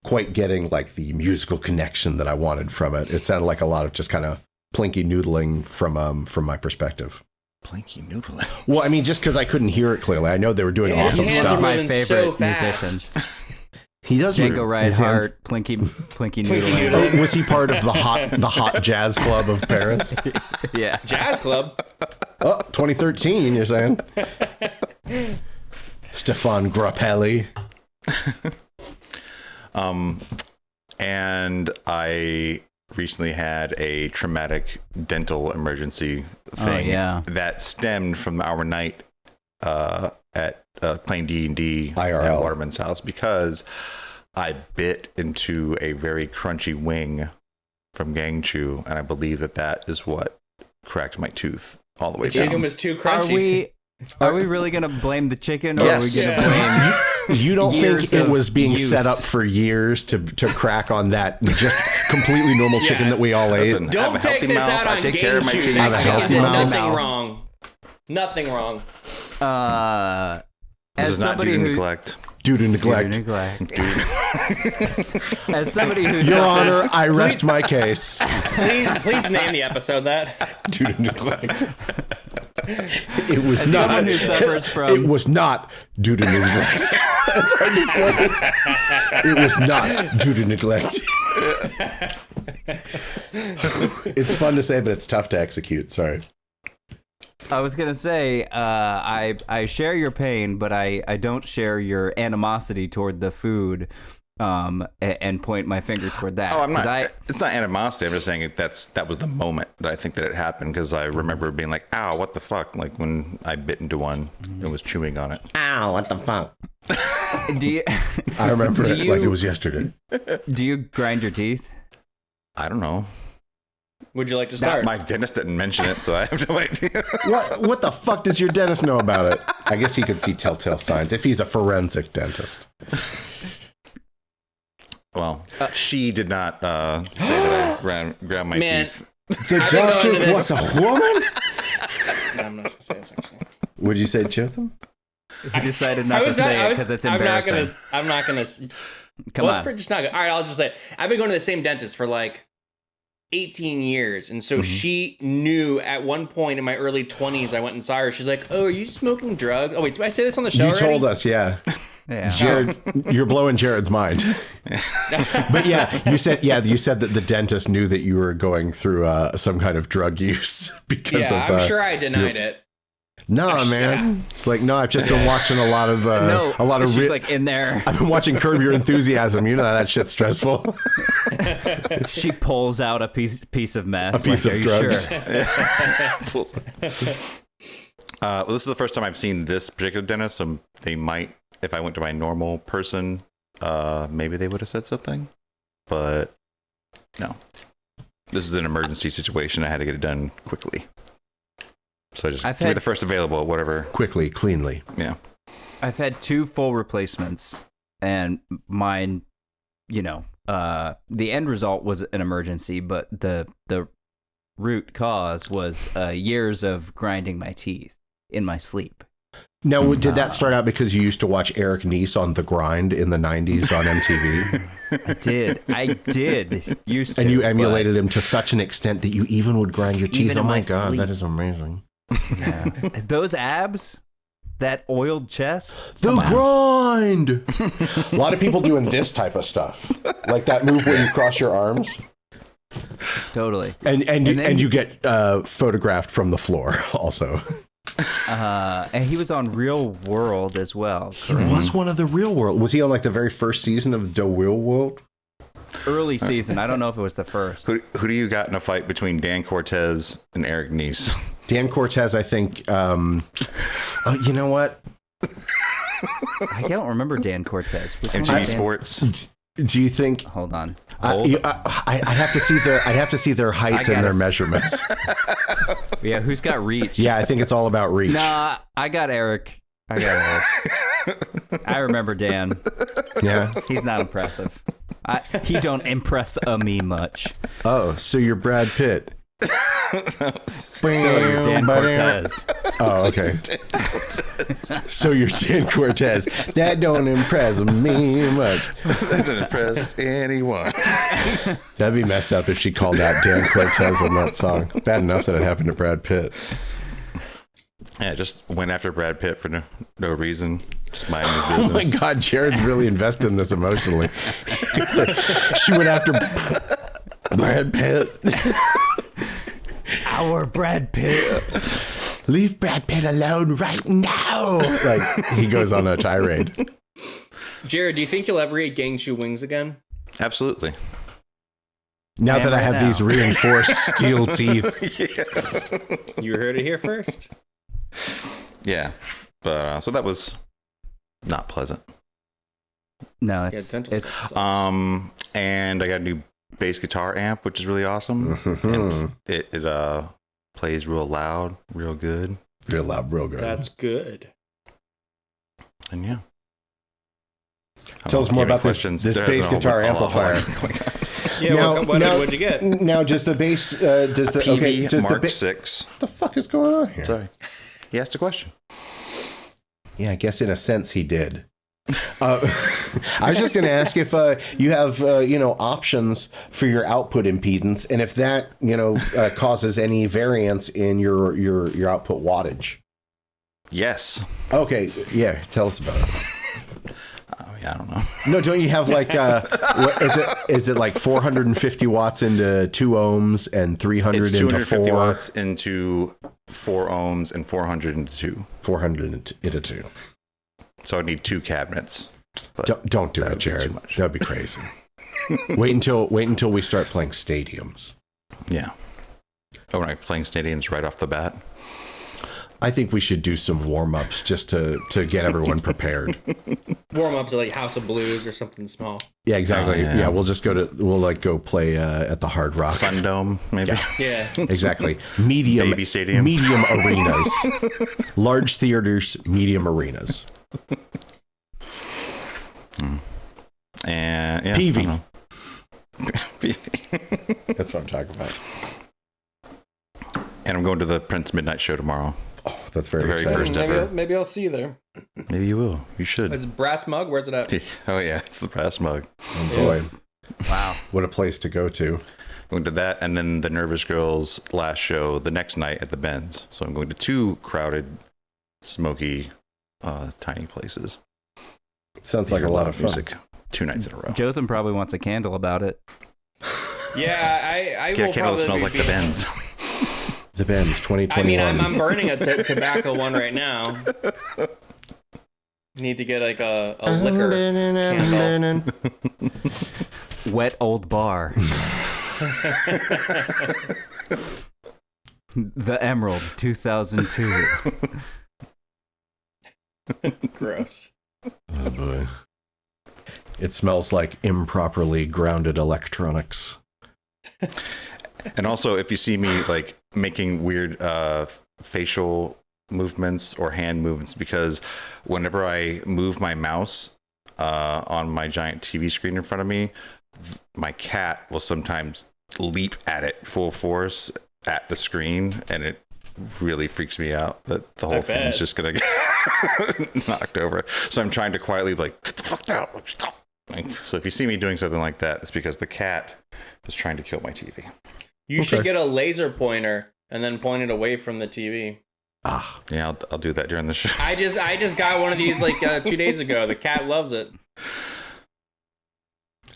quite getting like the musical connection that I wanted from it. It sounded like a lot of just kind of plinky noodling from my perspective. Plinky noodling. Well, I mean, just because I couldn't hear it clearly, I know they were doing awesome hands stuff. are My moving favorite so fast. musicians. He does Django his hands- Reinhardt, Plinky Noodling. Oh, was he part of the hot jazz club of Paris? Yeah. Jazz Club. Oh, 2013, you're saying? Stefan Grappelli. And I recently had a traumatic dental emergency thing that stemmed from our night at playing D&D IRL. at Waterman's house because I bit into a very crunchy wing from Gangchu, and I believe that is what cracked my tooth all the way The down. chicken was too crunchy. Are we really gonna blame the chicken, or Yes. are we gonna blame? You don't Years think it of was being use. set up for years to crack on that just completely normal chicken that we all ate? Listen, I have Don't a take healthy this mouth. out I on take care of my Gangchu. chicken. Have a That healthy chicken did mouth. nothing wrong. Nothing wrong. This As is not due somebody to who, neglect. Due to neglect. Due to neglect. As somebody who Your Honor, I rest my case. Please name the episode that. Due to neglect. It was As not. someone who suffers from. It was not due to neglect. That's hard to say. It was not due to neglect. It's fun to say, but it's tough to execute. Sorry. I was gonna say, I share your pain, but I don't share your animosity toward the food, and point my finger toward that. Oh, I'm not. It's not animosity. I'm just saying that was the moment that I think that it happened, because I remember being like, "Ow, what the fuck!" Like when I bit into one and was chewing on it. Ow, what the fuck? Do you? I remember it like it was yesterday. Do you grind your teeth? I don't know. Would you like to start? My dentist didn't mention it, so I have no idea. What the fuck does your dentist know about it? I guess he could see telltale signs if he's a forensic dentist. Well, she did not say that I grabbed my teeth. The doctor was a woman? No, I'm not going to say this, actually. Would you say Jotham? He decided not to say it because it's embarrassing. I'm not going to. Come on. It's just not good. All right, I'll just say it. I've been going to the same dentist for like 18 years. And so she knew at one point in my early 20s, I went and saw her. She's like, "Oh, are you smoking drugs?" Oh, wait, did I say this on the show You already? told us, yeah. Yeah. Jared, you're blowing Jared's mind. But you said that the dentist knew that you were going through some kind of drug use because of. I'm sure I denied it. Nah, man. It's like, no, I've just been watching a lot of she's like in there. I've been watching Curb Your Enthusiasm. You know that shit's stressful. She pulls out a piece of meth. A piece of drugs. Sure? Well, this is the first time I've seen this particular dentist, so they might, if I went to my normal person, maybe they would have said something, but no. This is an emergency situation. I had to get it done quickly. So just give me the first available, whatever. Quickly, cleanly. Yeah. I've had 2 full replacements, and mine, the end result was an emergency, but the root cause was years of grinding my teeth in my sleep. Now, did that start out because you used to watch Eric Nies on The Grind in the 90s on MTV? I did. Used to. And you emulated him to such an extent that you even would grind your teeth. Even Oh in my my God, sleep. that is amazing. Yeah. Those abs, that oiled chest. The grind! A lot of people doing this type of stuff. Like that move where you cross your arms. Totally. And you get photographed from the floor also. And he was on Real World as well. He was one of the Real World. Was he on like the very first season of The Real World? Early season. I don't know if it was the first. Who do you got in a fight between Dan Cortez and Eric Nies? Dan Cortez, I think. You know what? I don't remember Dan Cortez. MTV Sports. Do you think? Hold on. I'd have to see their heights and their measurements. Yeah, who's got reach? Yeah, I think it's all about reach. Nah, I got Eric. I remember Dan. Yeah. He's not impressive. He don't impress me much. Oh, so you're Brad Pitt. So you're Dan Cortez. Oh, okay. So you're Dan Cortez. That don't impress me much. That doesn't impress anyone. That'd be messed up if she called out Dan Cortez on that song. Bad enough that it happened to Brad Pitt. Yeah, just went after Brad Pitt for no reason. Just minding his Oh business. my God, Jared's really invested in this emotionally. It's like, she went after Brad Pitt. Our Brad Pitt. Leave Brad Pitt alone right now. Like, he goes on a tirade. Jared, do you think you'll ever eat Gangshu wings again? Absolutely. Now that I have now. these reinforced steel teeth. You heard it here first. Yeah. But so that was not pleasant. No, Yeah, it's dental sucks. And I got a new bass guitar amp, which is really awesome. And it plays real loud, real good. Real loud, real good. That's good. And yeah. Tell us more about this There bass hasn't guitar been a whole lot amplifier. going on. Yeah, what'd you get? Now, does the bass, does the, PV okay, does Mark the 6. What the fuck is going on here? Sorry. He asked a question. Yeah, I guess in a sense he did. I was just going to ask if you have, options for your output impedance, and if that, causes any variance in your output wattage. Yes. Okay, yeah, tell us about it. I don't know. No, don't you have like, what is it like 450 watts into 2 ohms and 300 It's into 250 4? watts into 4 ohms and 400 into 2. 400 into 2. So I need 2 cabinets. But Don't do it, Jared. That'd be crazy. Wait until we start playing stadiums. Yeah. Oh, we're not playing stadiums right off the bat. I think we should do some warm-ups just to get everyone prepared. Warm-ups are like House of Blues or something small. Yeah, exactly. Oh, yeah. Yeah, we'll go play at the Hard Rock. Sundome, maybe. Yeah. Exactly. Medium Baby stadium. Medium arenas. Large theaters, medium arenas. And yeah, PV. PV. That's what I'm talking about. And I'm going to the Prince Midnight Show tomorrow. Oh, that's very The very exciting. first ever. Maybe I'll see you there. Maybe you will. You should. Is it Brass Mug? Where's it at? Oh yeah, it's the brass mug. Oh boy. Wow. What a place to go to. Going to that, and then the Nervous Girls' last show the next night at the Benz. So I'm going to 2 crowded, smoky, tiny places. Sounds like Hear a lot of fun. music 2 nights in a row. Jotham probably wants a candle about it. Yeah, I Get will a candle that probably smells like be- the Benz. The Benz 2021. I mean, I'm burning a tobacco one right now. Need to get like a liquor candle. Wet old bar. The Emerald 2002. Gross. Oh boy. It smells like improperly grounded electronics. And also, if you see me like making weird facial movements or hand movements, because whenever I move my mouse on my giant TV screen in front of me, my cat will sometimes leap at it full force at the screen, and it really freaks me out that the whole thing is just gonna get knocked over. So I'm trying to quietly like, get the fuck out, like, stop. Like, so if you see me doing something like that, it's because the cat is trying to kill my TV. You should get a laser pointer and then point it away from the TV. Ah, Yeah, I'll do that during the show. I just got one of these like 2 days ago. The cat loves it.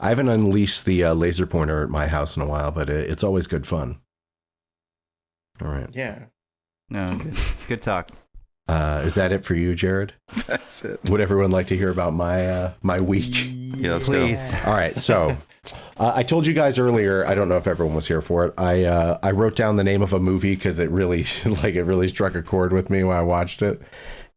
I haven't unleashed the laser pointer at my house in a while, but it's always good fun. All right. Yeah. No, good talk. Is that it for you, Jared? That's it. Would everyone like to hear about my week? Yeah, let's Please. go. All right, so I told you guys earlier. I don't know if everyone was here for it. I wrote down the name of a movie because it really struck a chord with me when I watched it,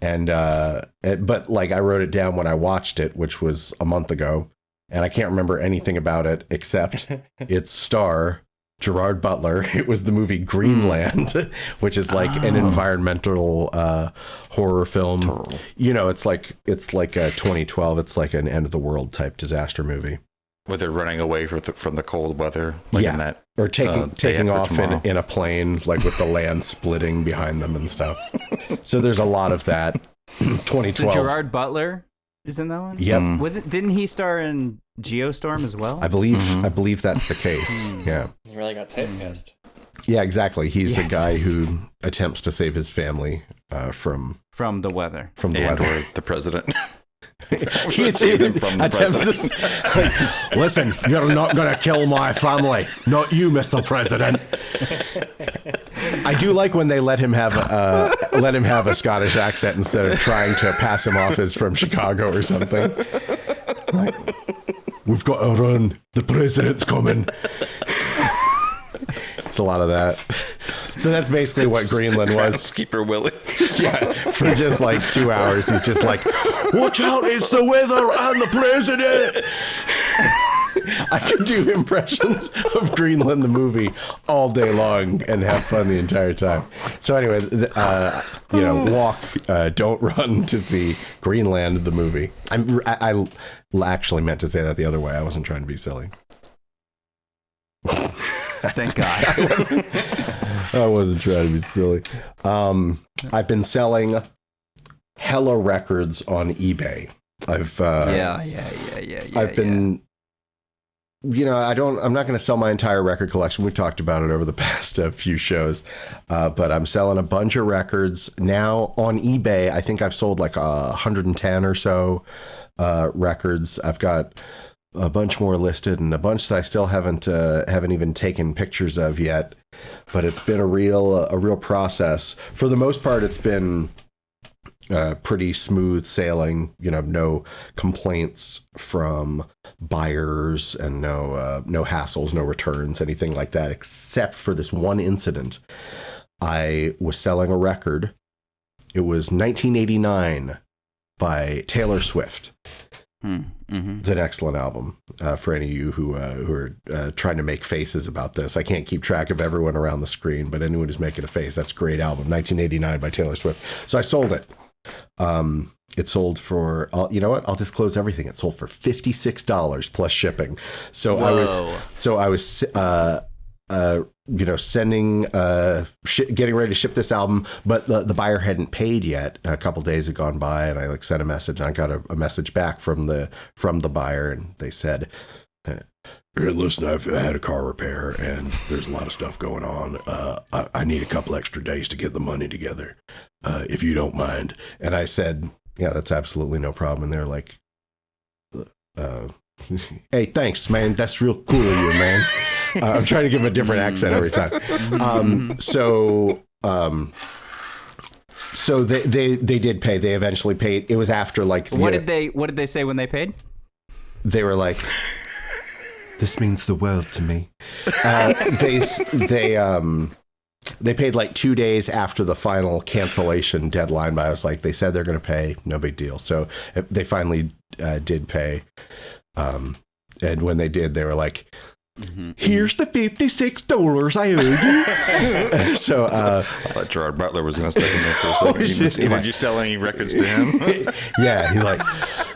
but like I wrote it down when I watched it, which was a month ago, and I can't remember anything about it except its star Gerard Butler. It was the movie Greenland, which is like an environmental horror film. You know, it's like a 2012. It's like an end of the world type disaster movie. Where they're running away from the cold weather, like in that, or taking off tomorrow. in a plane, like with the land splitting behind them and stuff. So there's a lot of that. 2012. So Gerard Butler is in that one? Yep. Didn't he star in Geostorm as well? I believe that's the case. Yeah. You really got typecast. Yeah, exactly. He's a guy who attempts to save his family from From the weather. the and weather. or the president. He Save them from the attempts to listen, you're not going to kill my family. Not you, Mr. President. I do like when they let him have a Scottish accent instead of trying to pass him off as from Chicago or something. Like, we've got to run. The president's coming. It's a lot of that. So that's basically what Greenland was. Keeper Willie. Yeah, for just like 2 hours, he's just like, watch out, it's the weather and the president. I could do impressions of Greenland the movie all day long and have fun the entire time. So anyway, walk, don't run to see Greenland the movie. I actually meant to say that the other way. I wasn't trying to be silly. Thank God. I wasn't trying to be silly. I've been selling hella records on eBay. I've I've been, I'm not going to sell my entire record collection. We talked about it over the past few shows, but I'm selling a bunch of records now on eBay. I think I've sold like 110 or so records. I've got a bunch more listed and a bunch that I still haven't even taken pictures of yet, but it's been a real process. For the most part, it's been pretty smooth sailing, no complaints from buyers and no hassles, no returns, anything like that, except for this one incident. I was selling a record. It was 1989 by Taylor Swift. It's an excellent album for any of you who are trying to make faces about this. I can't keep track of everyone around the screen, but anyone who's making a face, that's a great album. 1989 by Taylor Swift. So I sold it. It sold for, you know what? I'll disclose everything. It sold for $56 plus shipping. So I was sending, getting ready to ship this album, but the buyer hadn't paid yet. A couple days had gone by, and I sent a message, and I got a message back from the buyer, and they said, "Hey, listen, I've had a car repair, and there's a lot of stuff going on. I need a couple extra days to get the money together, if you don't mind." And I said, "Yeah, that's absolutely no problem." And they're like, "Hey, thanks, man. That's real cool of you, man." I'm trying to give him a different accent every time. So they did pay. They eventually paid. It was after what did they say when they paid? They were like, "This means the world to me." They paid like 2 days after the final cancellation deadline, but I was like, they said they're going to pay, no big deal. So they finally did pay. And when they did, they were like, "Here's the $56 I owe you." So I thought Gerard Butler was going to step in there for a second. Did you sell any records to him? Yeah, he's like,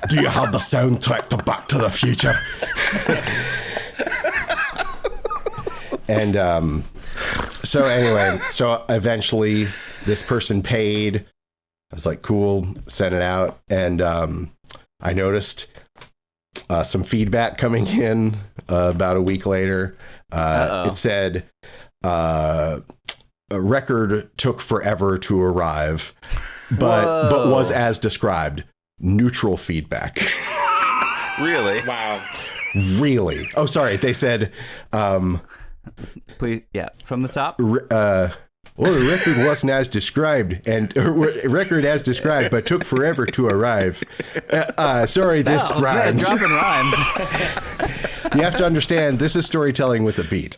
"Do you have the soundtrack to Back to the Future?" And so anyway, so eventually this person paid. I was like, cool, sent it out. And I noticed some feedback coming in about a week later. It said, "A record took forever to arrive, but was as described. Neutral feedback." Really? Wow. Really? Oh, sorry. They said, Please, yeah, from the top. well, the record wasn't as described, and record as described, but took forever to arrive. Sorry, this rhymes. Dropping rhymes. You have to understand, this is storytelling with a beat.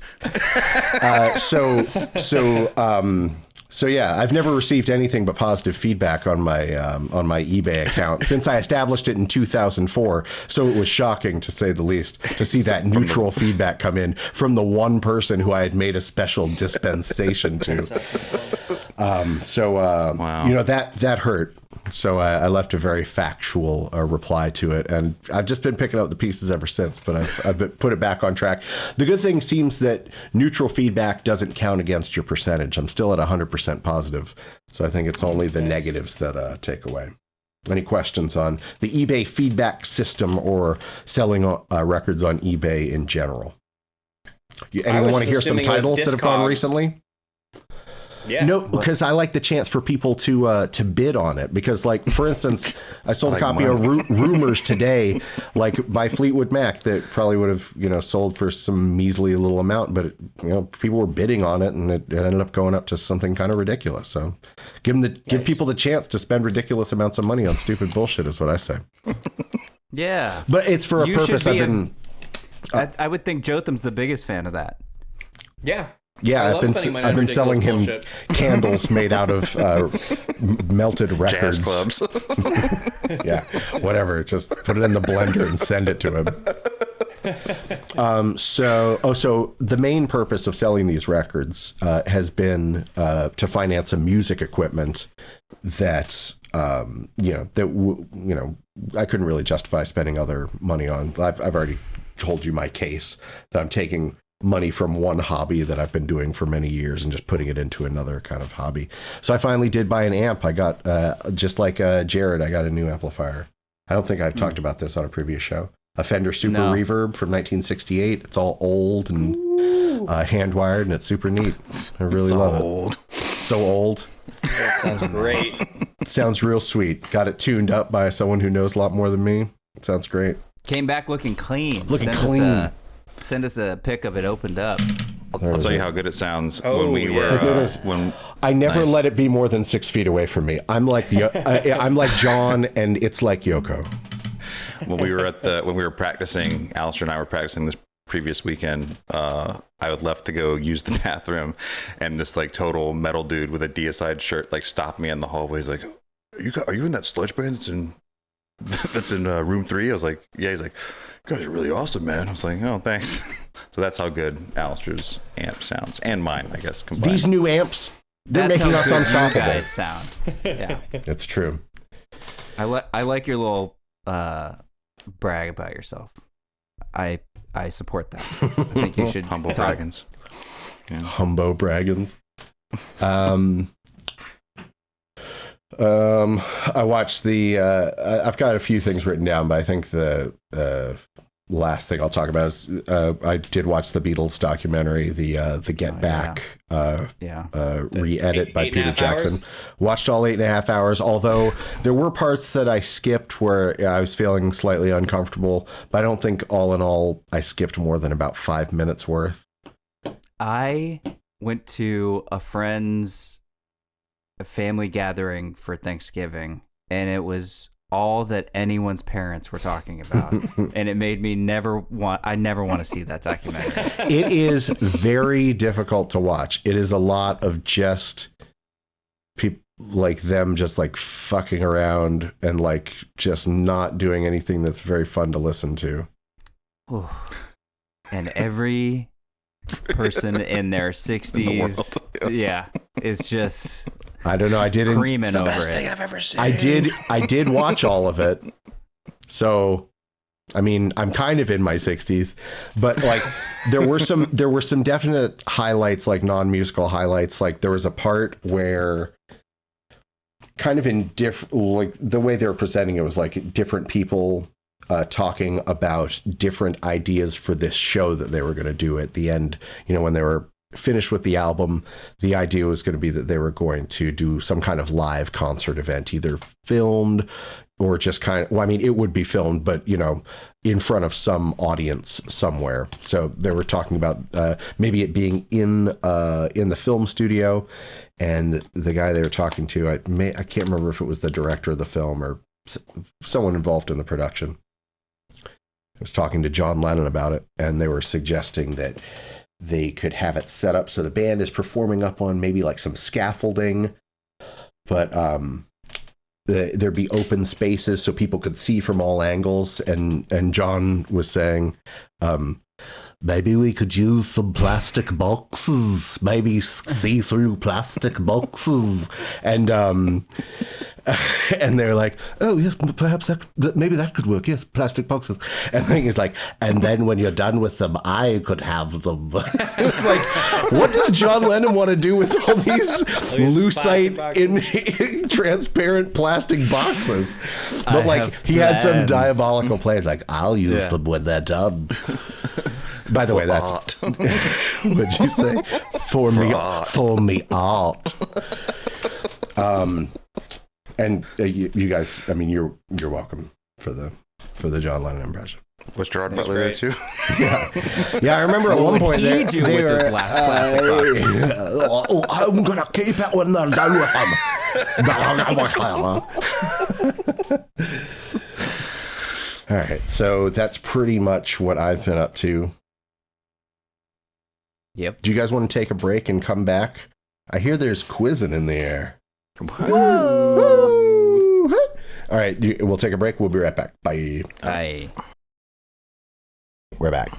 So yeah, I've never received anything but positive feedback on my eBay account since I established it in 2004. So it was shocking, to say the least, to see that neutral feedback come in from the one person who I had made a special dispensation to. Wow. That hurt. So I left a very factual reply to it, and I've just been picking up the pieces ever since, but I've put it back on track. The good thing seems that neutral feedback doesn't count against your percentage. I'm still at 100% positive, so I think it's only the negatives that take away. Any questions on the eBay feedback system or selling records on eBay in general? Anyone want to hear some titles that have gone recently? Yeah. No, because I like the chance for people to bid on it. Because, like, for instance, I sold a copy of Rumors today, like by Fleetwood Mac, that probably would have, sold for some measly little amount, but people were bidding on it, and it ended up going up to something kind of ridiculous. So, give people the chance to spend ridiculous amounts of money on stupid bullshit, is what I say. Yeah, but it's for a purpose. I would think Jotham's the biggest fan of that. Yeah. Yeah, I've been selling him bullshit. Candles made out of melted records. Jazz clubs. Yeah, whatever. Just put it in the blender and send it to him. So the main purpose of selling these records has been to finance a music equipment that I couldn't really justify spending other money on. I've already told you my case that I'm taking money from one hobby that I've been doing for many years and just putting it into another kind of hobby. So I finally did buy an amp. I got, just like Jared, I got a new amplifier. I don't think I've talked about this on a previous show. A Fender Super No. Reverb from 1968. It's all old and hand-wired, and it's super neat. I really love it. So old. That sounds great. Sounds real sweet. Got it tuned up by someone who knows a lot more than me. Sounds great. Came back looking clean. Looking clean. Send us a pic of it opened up. I'll tell you how good it sounds Oh, when we yeah. were when I never Nice. let it be more than 6 feet away from me. I'm like I'm like John, and it's like Yoko. when we were practicing. Alistair and I were practicing this previous weekend. I would left to go use the bathroom, and this like total metal dude with a Deicide shirt like stopped me in the hallway. He's like, "Are you in that sludge band that's in room 3?" I was like, "Yeah." He's like, "You guys are really awesome, man." I was like, "Oh, thanks." So that's how good Alistair's amp sounds, and mine, I guess, combined. These new amps, they're That's making how us good you unstoppable. guys sound. Yeah. It's true. I like your little brag about yourself. I support that. I think you should Humble talk. dragons. Humbo Bragons. I watched the. I've got a few things written down, but I think the last thing I'll talk about is I did watch the Beatles documentary, the Get Back re-edit by eight and a Peter half Jackson. hours? Watched all 8.5 hours, although there were parts that I skipped where I was feeling slightly uncomfortable, but I don't think all in all I skipped more than about 5 minutes worth. I went to a friend's family gathering for Thanksgiving, and it was all that anyone's parents were talking about, and it made me never want to see that documentary. It is very difficult to watch. It is a lot of just people like them just like fucking around and like just not doing anything that's very fun to listen to. Ooh. And every person in their 60s, it's just I don't know. I didn't creaming over it. I've ever seen. I did watch all of it. So, I mean, I'm kind of in my 60s, but like there were some definite highlights, like non-musical highlights. Like there was a part where kind of in like the way they were presenting it was like different people talking about different ideas for this show that they were going to do at the end. You know, when they were finished with the album, the idea was going to be that they were going to do some kind of live concert event, either filmed or just kind of, well, I mean, it would be filmed, but, you know, in front of some audience somewhere. So they were talking about maybe it being in the film studio, and the guy they were talking to, I can't remember if it was the director of the film or someone involved in the production. I was talking to John Lennon about it, and they were suggesting that they could have it set up so the band is performing up on maybe like some scaffolding, but there'd be open spaces so people could see from all angles. And John was saying, maybe we could use some plastic boxes, maybe see-through plastic boxes. And they're like, oh, yes, perhaps maybe that could work. Yes, plastic boxes. And the thing is like, and then when you're done with them, I could have them. It's like, what does John Lennon want to do with all these lucite in transparent plastic boxes? But like, he had some diabolical plans, like, I'll use them when they're done. By the way, that's art. what'd you say? For me art. And you guys, I mean, you're welcome for the John Lennon impression. Was Gerard Butler there too? Yeah, I remember at one point they were plastic box? I'm gonna keep it when they're done with them. All right, so that's pretty much what I've been up to. Yep. Do you guys want to take a break and come back? I hear there's quizzing in the air. Woo! All right, we'll take a break. We'll be right back. Bye. Bye. We're back.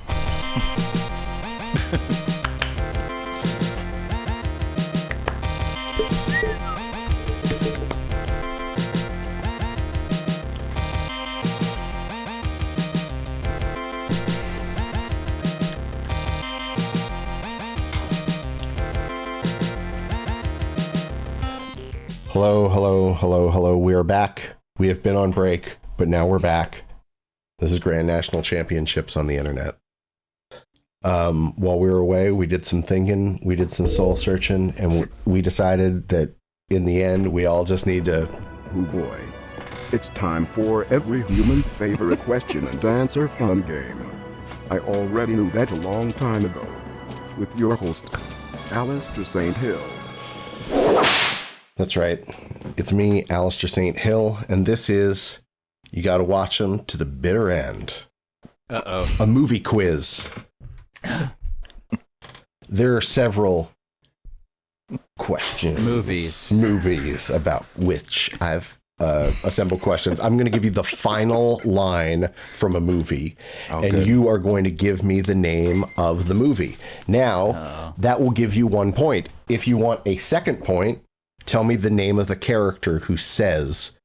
Hello. We are back. We have been on break. but now we're back. This is Grand National Championships on the internet. While we were away, we did some thinking, we did some soul searching, and we decided that in the end, we all just need to... Oh boy. It's time for every human's favorite question and answer fun game. I already knew that a long time ago. With your host, Alistair St. Hill. That's right. It's me, Alistair St. Hill, and this is You Gotta Watch 'Em to the Bitter End. Uh-oh. A movie quiz. There are several questions. Movies about which I've assembled questions. I'm going to give you the final line from a movie, and you are going to give me the name of the movie. Now, that will give you 1 point. If you want a second point, tell me the name of the character who says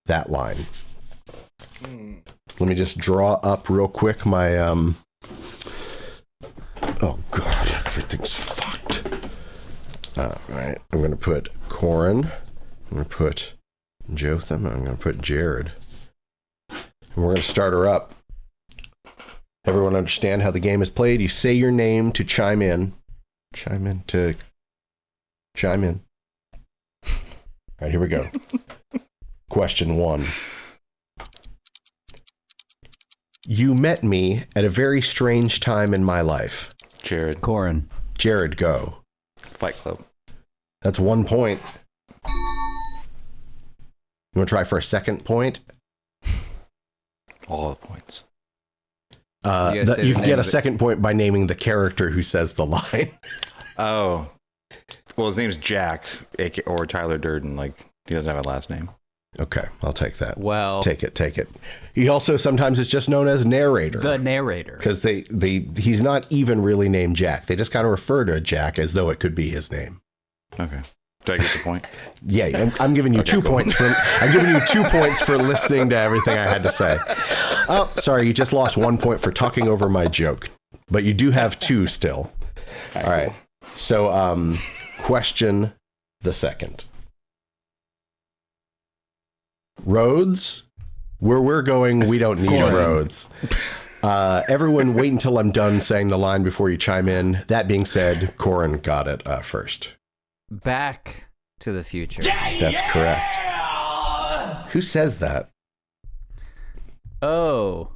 that line. Let me just draw up real quick my... Oh, God, everything's fucked. All right, I'm going to put Corin. I'm going to put Jotham. I'm going to put Jared. And we're going to start her up. Everyone understand how the game is played? You say your name to chime in. Chime in. All right, here we go. Question 1. You met me at a very strange time in my life. Jared. Corin. Jared, go. Fight Club. That's 1 point. You want to try for a second point? All the points. You can get a second point by naming the character who says the line. Oh. Well, his name's Jack, or Tyler Durden. Like, he doesn't have a last name. Okay, I'll take that. Well, take it. He also sometimes is just known as narrator. The narrator. Because he's not even really named Jack. They just kind of refer to Jack as though it could be his name. Okay. Do I get the point? Yeah, I'm giving you 2 points for listening to everything I had to say. Oh, sorry, you just lost 1 point for talking over my joke, but you do have 2 still. All right. So, question the second. Roads? Where we're going, we don't need roads. Everyone wait until I'm done saying the line before you chime in. That being said, Corin got it first. Back to the Future. That's correct. Who says that? Oh,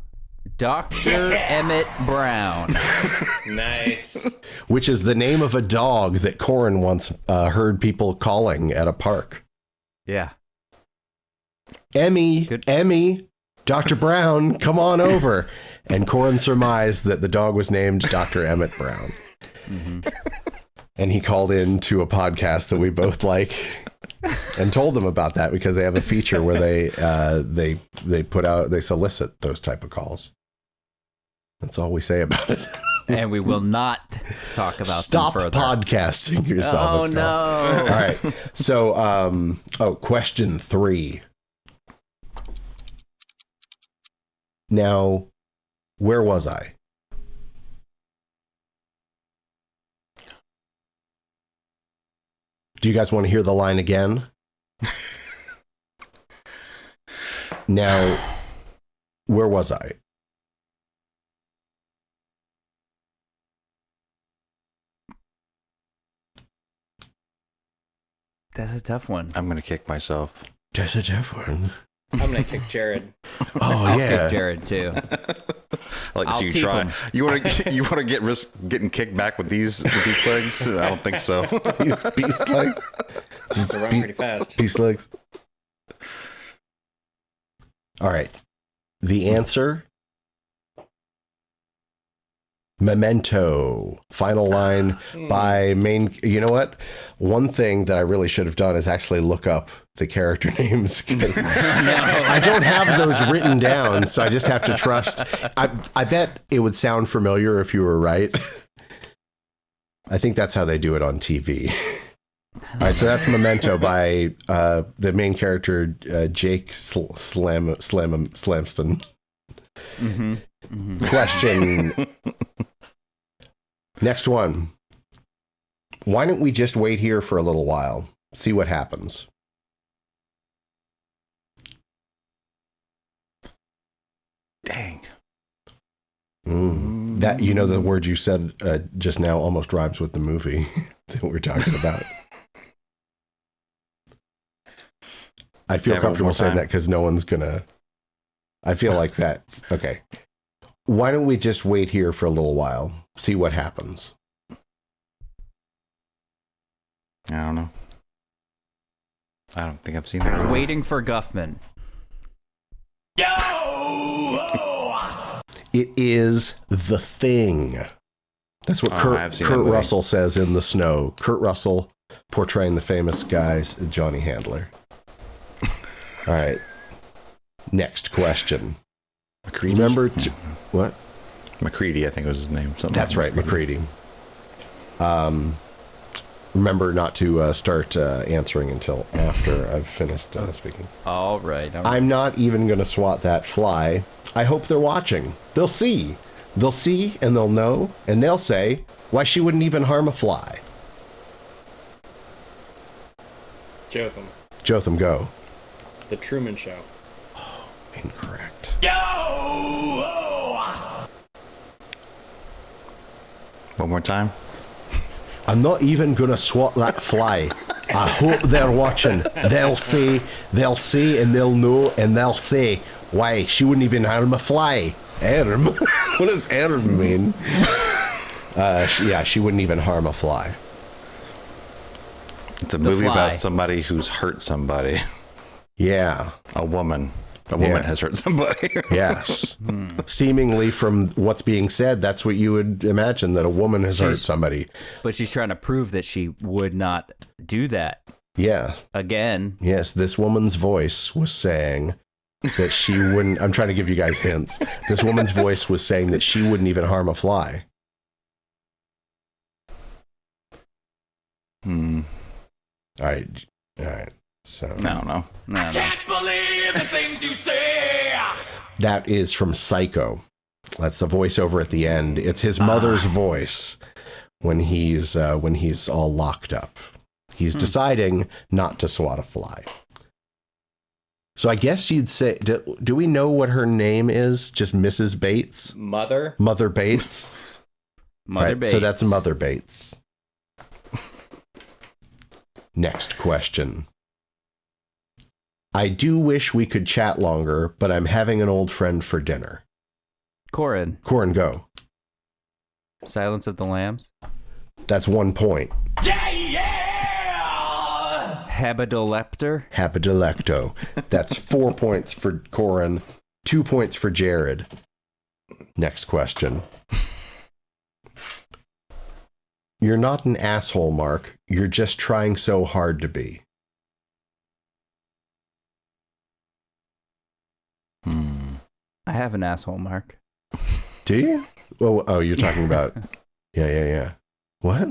Dr. Emmett Brown. Nice. Which is the name of a dog that Corin once heard people calling at a park. Yeah. Emmy, Dr. Brown, come on over. And Corin surmised that the dog was named Dr. Emmett Brown. Mm-hmm. And he called in to a podcast that we both like and told them about that because they have a feature where they solicit those type of calls. That's all we say about it. And we will not talk about Stop them further. podcasting yourself. Oh, no. All right. So, question 3. Now, where was I? Do you guys want to hear the line again? Now, where was I? That's a tough one. I'm going to kick myself. That's a tough one. I'm gonna kick Jared. Oh, I'll yeah. kick Jared too. I like to I'll see you keep try. him. You want to get risk getting kicked back with these legs? I don't think so. These beast legs. They run pretty fast. Beast legs. All right. The answer: Memento. Final line by main. You know what? One thing that I really should have done is actually look up the character names because I don't have those written down, so I just have to trust. I bet it would sound familiar if you were right. I think that's how they do it on TV. All right, so that's Memento by the main character, Jake Slamston. Mm-hmm. Mm-hmm. Question. Next one. Why don't we just wait here for a little while? See what happens. That, you know, the word you said just now almost rhymes with the movie that we're talking about. I feel comfortable saying that because no one's gonna. I feel like that's okay. Why don't we just wait here for a little while, see what happens? I don't know. I don't think I've seen that. Waiting for Guffman. It is The Thing. That's what Kurt Russell says in The Snow. Kurt Russell portraying the famous guy's Johnny Handler. All right. Next question. McCready? Remember what? McCready, I think was his name. Something That's right, McCready. Remember not to start answering until after I've finished speaking. All right. I'm not even going to swat that fly. I hope they're watching. They'll see. They'll see and they'll know and they'll say, why she wouldn't even harm a fly. Jotham. Jotham, go. The Truman Show. Oh, incorrect. One more time. I'm not even going to swat that fly. I hope they're watching. They'll see, and they'll know, and they'll say, why, she wouldn't even harm a fly. Harm? What does harm mean? She wouldn't even harm a fly. It's a movie about somebody who's hurt somebody. Yeah. A woman. A woman has hurt somebody. Yes. Seemingly from what's being said, that's what you would imagine, that a woman has hurt somebody. But she's trying to prove that she would not do that. Yeah. Again. Yes, this woman's voice was saying that she wouldn't. I'm trying to give you guys hints. This woman's voice was saying that she wouldn't even harm a fly. All right. So I don't know. Can't believe the things you say. That is from Psycho. That's the voiceover at the end. It's his mother's voice when he's all locked up. He's deciding not to swat a fly. So I guess you'd say, do we know what her name is? Just Mrs. Bates? Mother Bates? Mother Bates. So that's Mother Bates. Next question. I do wish we could chat longer, but I'm having an old friend for dinner. Corin, go. Silence of the Lambs. That's 1 point. Habidoleptor. That's 4 points for Corin, 2 points for Jared. Next question. You're not an asshole, Mark. You're just trying so hard to be. I have an asshole, Mark. Do you? Oh, you're talking about... Yeah. What?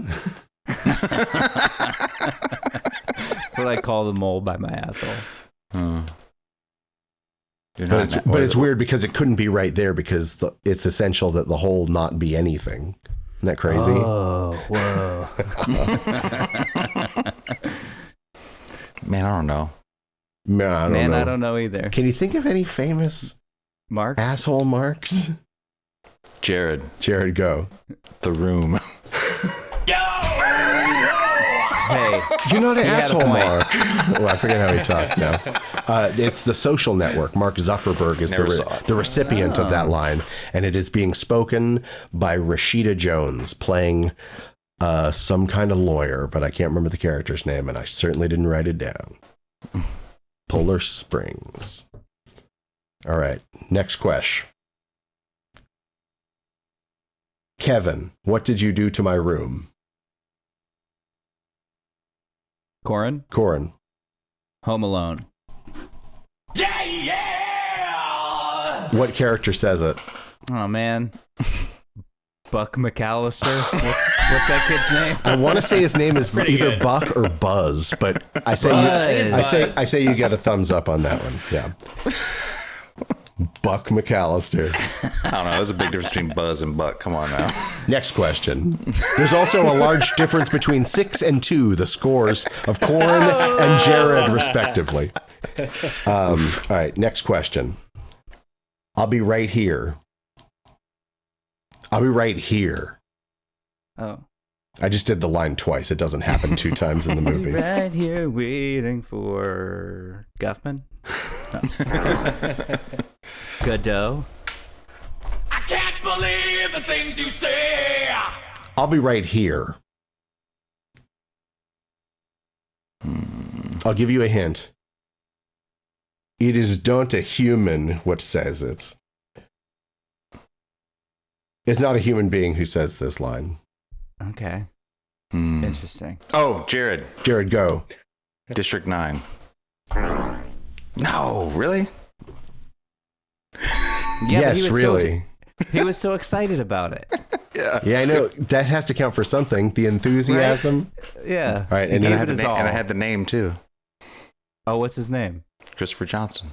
What I call the mole by my asshole. But it's weird because it couldn't be right there because it's essential that the hole not be anything. Isn't that crazy? Oh, whoa. Man, I don't know. I don't know either. Can you think of any famous Marks? asshole marks? Jared, go. The Room. Hey, you're not an asshole, Mark. Well, I forget how he talked now. It's The Social Network. Mark Zuckerberg is the recipient of that line, and it is being spoken by Rashida Jones, playing some kind of lawyer, but I can't remember the character's name, and I certainly didn't write it down. Polar Springs. All right, next question. Kevin, what did you do to my room? Corin? Home Alone. What character says it? Oh, man. Buck McAllister? What's that kid's name? I want to say his name is either good. Buck or Buzz, but I say I say you get a thumbs up on that one. Yeah. Buck McAllister. I don't know. There's a big difference between Buzz and Buck. Come on now. Next question. There's also a large difference between 6 and 2, the scores of Corin and Jared, respectively. All right, next question. I'll be right here. I'll be right here. Oh. I just did the line twice. It doesn't happen 2 times in the movie. Right here waiting for Guffman. Godot. I can't believe the things you say. I'll be right here. I'll give you a hint. It is not a human what says it. It's not a human being who says this line. Okay. Interesting. Oh, Jared. Jared, go. District 9. No, really? Yeah, Yes, really. He was so excited about it. Yeah, I know. That has to count for something. The enthusiasm. Yeah. All right, He and gave And I, he, had it the his and I all. had the name too. Oh, what's his name? Christopher Johnson.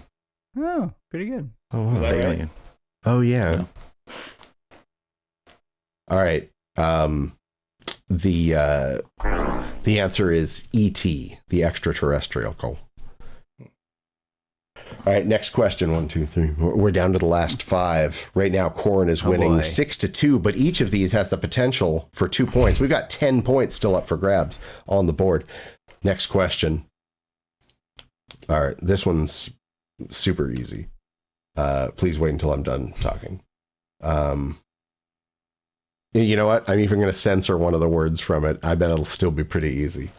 Oh, pretty good. oh, Is that right? Alien. oh, yeah. All right. The answer is E.T., the extraterrestrial. All right, next question. 1, 2, 3. We're down to the last 5. Right now, Corin is winning boy. 6-2, but each of these has the potential for 2 points. We've got 10 points still up for grabs on the board. Next question. All right, this one's super easy. Please wait until I'm done talking. You know what? I'm even going to censor one of the words from it. I bet it'll still be pretty easy.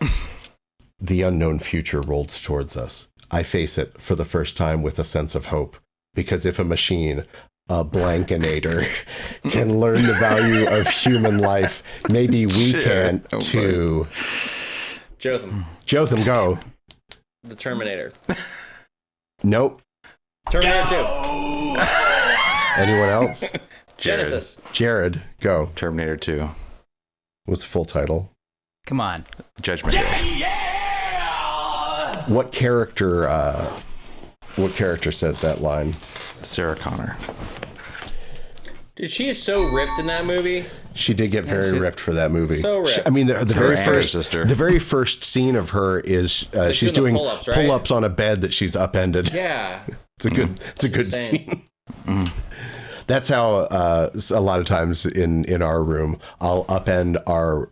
The unknown future rolls towards us. I face it for the first time with a sense of hope, because if a machine, a blankinator, can learn the value of human life, maybe we can Oh, too. Jotham. Jotham, go. The Terminator. Nope. Terminator 2. Anyone else? Genesis. Jared, go. Terminator 2. What's the full title? Come on. Judgment Day. What character says that line? Sarah Connor. Dude, she is so ripped in that movie. She did get very ripped for that movie. So ripped. I mean, the very and her first sister. the very first scene of her is she's doing doing the pull-ups, right? pull-ups on a bed that she's upended. Yeah. It's a good insane. scene. That's how a lot of times in our room I'll upend our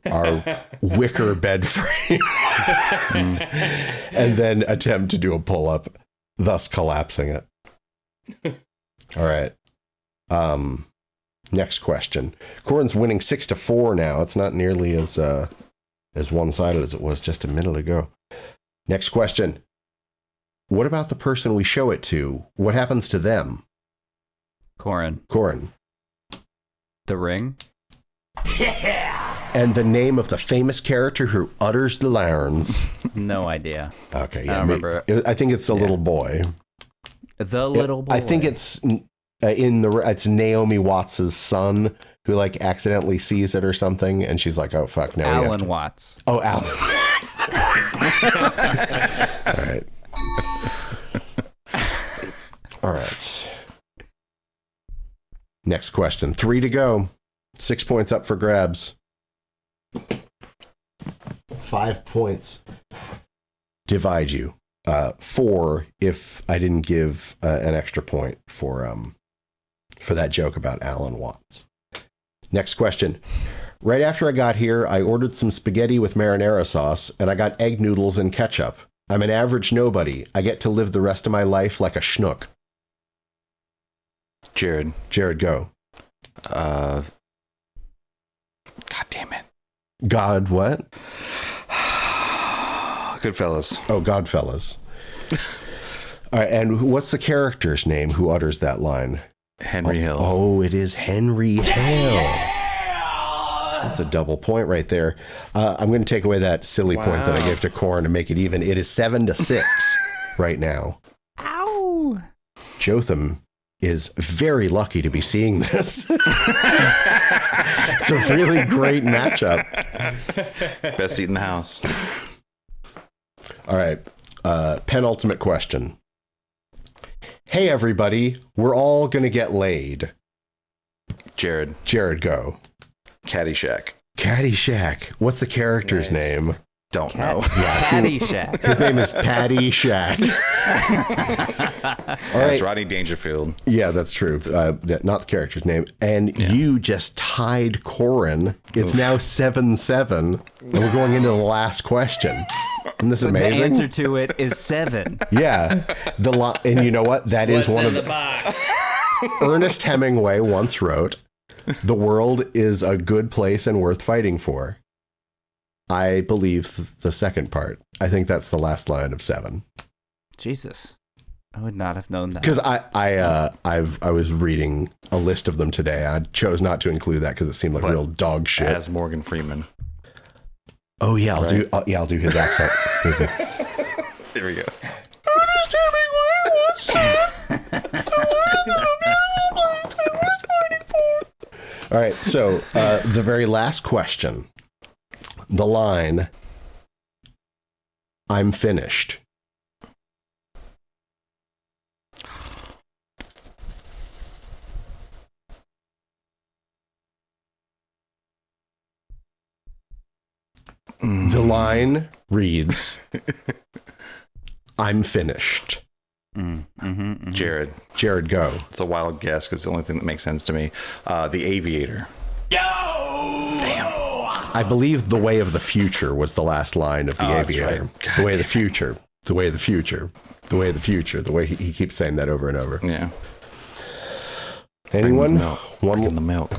wicker bed frame and then attempt to do a pull-up, thus collapsing it. All right. Next question. Corin's winning 6-4 now. It's not nearly as one-sided as it was just a minute ago. Next question. What about the person we show it to? What happens to them? Corin. The The Ring. And the name of the famous character who utters the lines. No idea. Okay, I yeah. don't remember. I think it's the little boy. The little boy. I think it's it's Naomi Watts's son who like accidentally sees it or something, and she's like, "Oh fuck, no." Alan Watts. Oh, Alan. That's the voice. All right. All right. Next question. 3 to go. 6 points up for grabs. 5 points. Divide you. 4 if I didn't give an extra point for that joke about Alan Watts. Next question. Right after I got here, I ordered some spaghetti with marinara sauce, and I got egg noodles and ketchup. I'm an average nobody. I get to live the rest of my life like a schnook. Jared. Jared, go. God damn it. God what? Goodfellas. Oh, Godfellas. All right, and what's the character's name who utters that line? Henry Hill. Oh, it is Henry Hill. That's a double point right there. I'm going to take away that silly point that I gave to Corin to make it even. It is 7-6 right now. Ow. Jotham is very lucky to be seeing this. It's a really great matchup. Best seat in the house. All right. Penultimate question. Hey, everybody. We're all going to get laid. Jared. Jared, go. Caddyshack. Caddyshack. What's the character's Nice. name? Don't know. Caddyshack. His name is Patty Shack. That's Rodney Dangerfield. Yeah, that's true. Not the character's name. And you just tied Corin. It's now 7-7. And we're going into the last question. Isn't this amazing? The answer to it is 7. Yeah. And you know what? That is What's one in of the box? Ernest Hemingway once wrote, "The world is a good place and worth fighting for." I believe the second part. I think that's the last line of 7. Jesus. I would not have known that. Because I was reading a list of them today. I chose not to include that because it seemed like real dog shit. As Morgan Freeman. Oh yeah, I'll do his accent. There we go. Ernest Hemingway once said, all right, so the very last question. The line, "I'm finished." The line reads, "I'm finished." Jared. Jared, go. It's a wild guess because it's the only thing that makes sense to me. The Aviator. I believe "The Way of the Future" was the last line of The Aviator. Right. The way of the future. The way of the future. The way of the future. The way he keeps saying that over and over. Yeah. Anyone? Bring in the milk.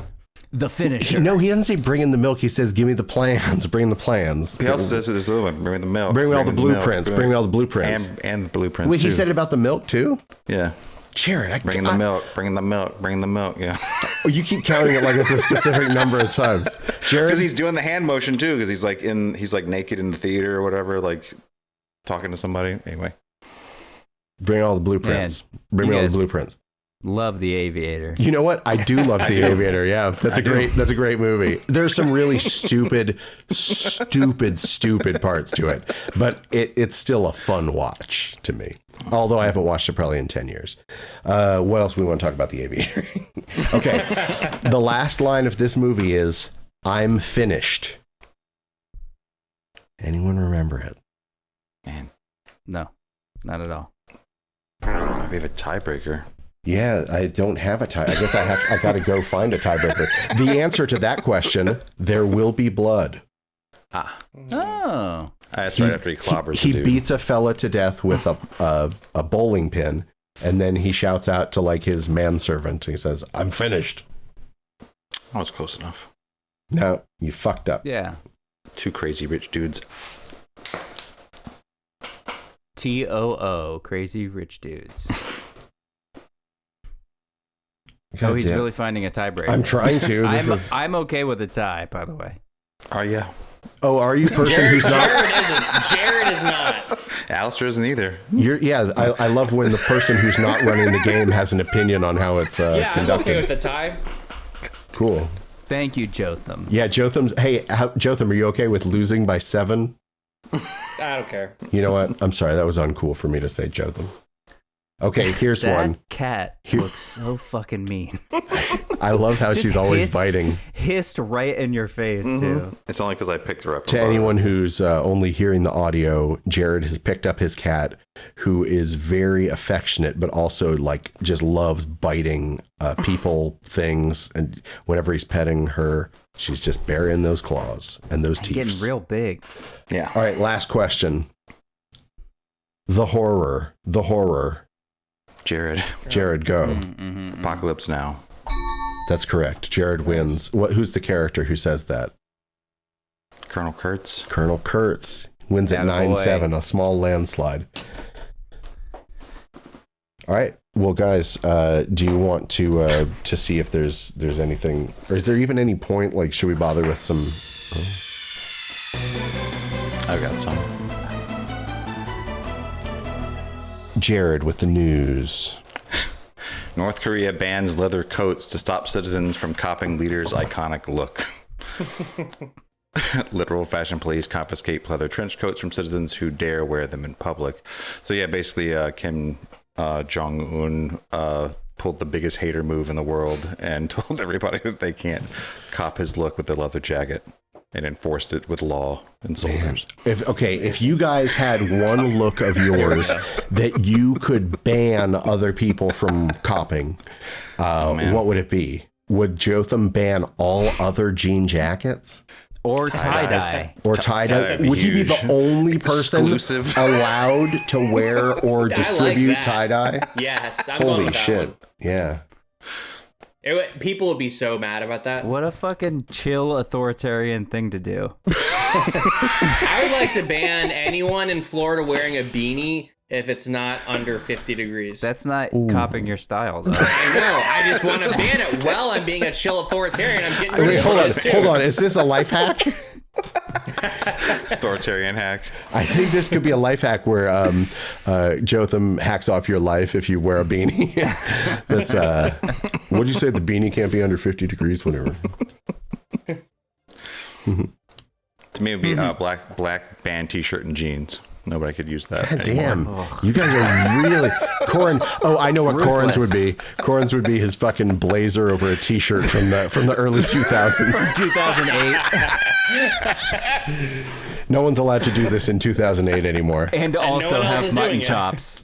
The finisher. No, he doesn't say "bring in the milk." He says, "Give me the plans. Bring the plans." He also says there's a little one. Bring me the milk. Bring me all the blueprints. Bring me all the blueprints. And the blueprints. Wait, too. he said it about the milk too? Yeah. Jared, Bring the milk. Bring the milk. Bring the milk. Yeah. You keep counting it like it's a specific number of times. Jared, Because he's doing the hand motion too. Because he's like naked in the theater or whatever, like talking to somebody. Anyway. bring all the blueprints. Bring me all the blueprints. Love The Aviator. You know what? I do love The Aviator. Yeah, that's a great movie. There's some really stupid parts to it, but it's still a fun watch to me. Although I haven't watched it probably in 10 years. What else we want to talk about The Aviator? Okay. The last line of this movie is, "I'm finished." Anyone remember it? Man. No, not at all. We have a tiebreaker. Yeah, I don't have a tie. I guess I got to go find a tiebreaker. The answer to that question, "There will be blood." Oh. That's right after he clobbers He the dude. beats a fella to death with a bowling pin, and then he shouts out to like his manservant. He says, "I'm finished." I was close enough. No, you fucked up. Yeah. Two crazy rich dudes. TOO, Crazy Rich Dudes. God He's damn. really finding a tiebreaker. I'm trying to. I'm okay with a tie, by the way. Are you? Oh, are you a person who's not? Jared is not. Alistair isn't either. I love when the person who's not running the game has an opinion on how it's Yeah, I'm conducted. okay with the tie. Cool. Thank you, Jotham. Yeah, Jotham's. Hey, Jotham, are you okay with losing by 7? I don't care. You know what? I'm sorry. That was uncool for me to say, Jotham. Okay, here's That one. cat looks so fucking mean. I love how Just she's always biting. Hissed right in your face, too. It's only because I picked her up. To anyone who's only hearing the audio, Jared has picked up his cat, who is very affectionate, but also like just loves biting people, things, and whenever he's petting her, she's just burying those claws and those teeth. Getting real big. Yeah. All right, last question. The horror. Jared, go. Apocalypse Now. That's correct. Jared wins. Who's the character who says that? Colonel Kurtz. Colonel Kurtz wins at Attaboy. 9-7, a small landslide. All right. Well, guys, do you want to see if there's anything, or is there even any point? Like, should we bother with some? I've got some. Jared with the news. North Korea bans leather coats to stop citizens from copying leader's iconic look. Literal fashion police confiscate leather trench coats from citizens who dare wear them in public. So yeah, basically Kim Jong-un pulled the biggest hater move in the world and told everybody that they can't cop his look with the leather jacket. and enforced it with law and soldiers. If you guys had one look of yours that you could ban other people from copping, what would it be? Would Jotham ban all other jean jackets? Or tie-dye. Or tie-dye? Would Would he be the only person exclusive. allowed to wear or distribute that. tie-dye? Yes, I'm going Holy with that shit. one. Yeah. People would be so mad about that. What a fucking chill authoritarian thing to do. I would like to ban anyone in Florida wearing a beanie if it's not under 50 degrees. That's not copying your style, though. I know. I just want to ban it while I'm being a chill authoritarian. I'm getting rid Wait, of hold on. Is this a life hack? Authoritarian hack. I think this could be a life hack where Jotham hacks off your life if you wear a beanie. That's what'd you say? The beanie can't be under 50 degrees, whatever. To me, it would be black band T-shirt and jeans. Nobody could use that. God anymore. damn. You guys are really Corin. Oh, I know what Corin's would be. Corin's would be his fucking blazer over a t-shirt from the early 2000s. From 2008. No one's allowed to do this in 2008 anymore. And also no one else have is mutton doing it. chops.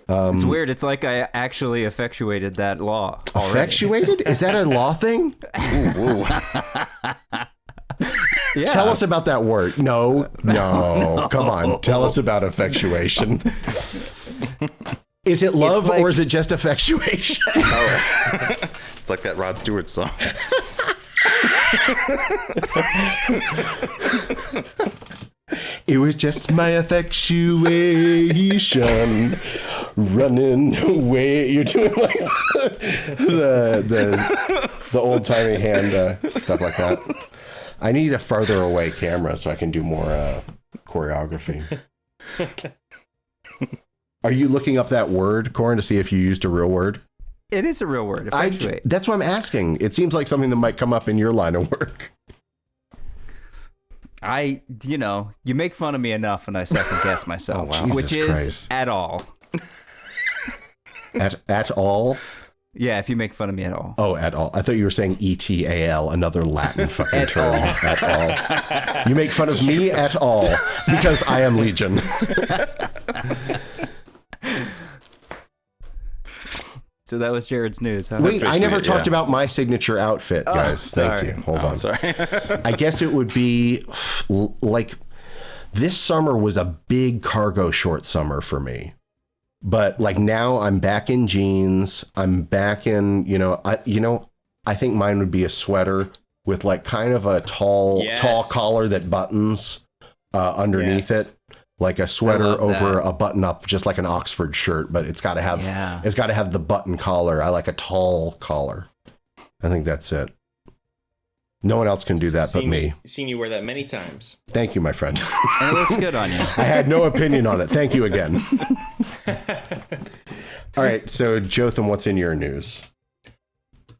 It's weird. It's like I actually effectuated that law already. Effectuated? Is that a law thing? Ooh. Yeah. Tell us about that word. No. Come on. Tell us about effectuation. Is it love or is it just effectuation? It's like that Rod Stewart song. It was just my effectuation running away. You're doing like the old timey hand stuff like that. I need a farther away camera so I can do more choreography. Are you looking up that word, Corin, to see if you used a real word? It is a real word. Effectuate. That's what I'm asking. It seems like something that might come up in your line of work. You make fun of me enough and I second guess myself, Oh, which Jesus is Christ. at all. At all? Yeah, if you make fun of me at all. Oh, at all. I thought you were saying ETAL, another Latin fucking term. At all. You make fun of me at all because I am Legion. So that was Jared's news, huh? Wait, I never basically it, talked yeah. about my signature outfit, guys. Thank sorry. you. Hold on. Sorry. I guess it would be like this summer was a big cargo short summer for me. But like now I'm back in jeans. I'm back in, I think mine would be a sweater with like kind of a tall collar that buttons underneath it. Like a sweater over a button up, just like an Oxford shirt, but it's got to have the button collar. I like a tall collar. I think that's it. No one else can do that but me. Seen you wear that many times. Thank you, my friend. And it looks good on you. I had no opinion on it. Thank you again. All right, so Jotham, what's in your news?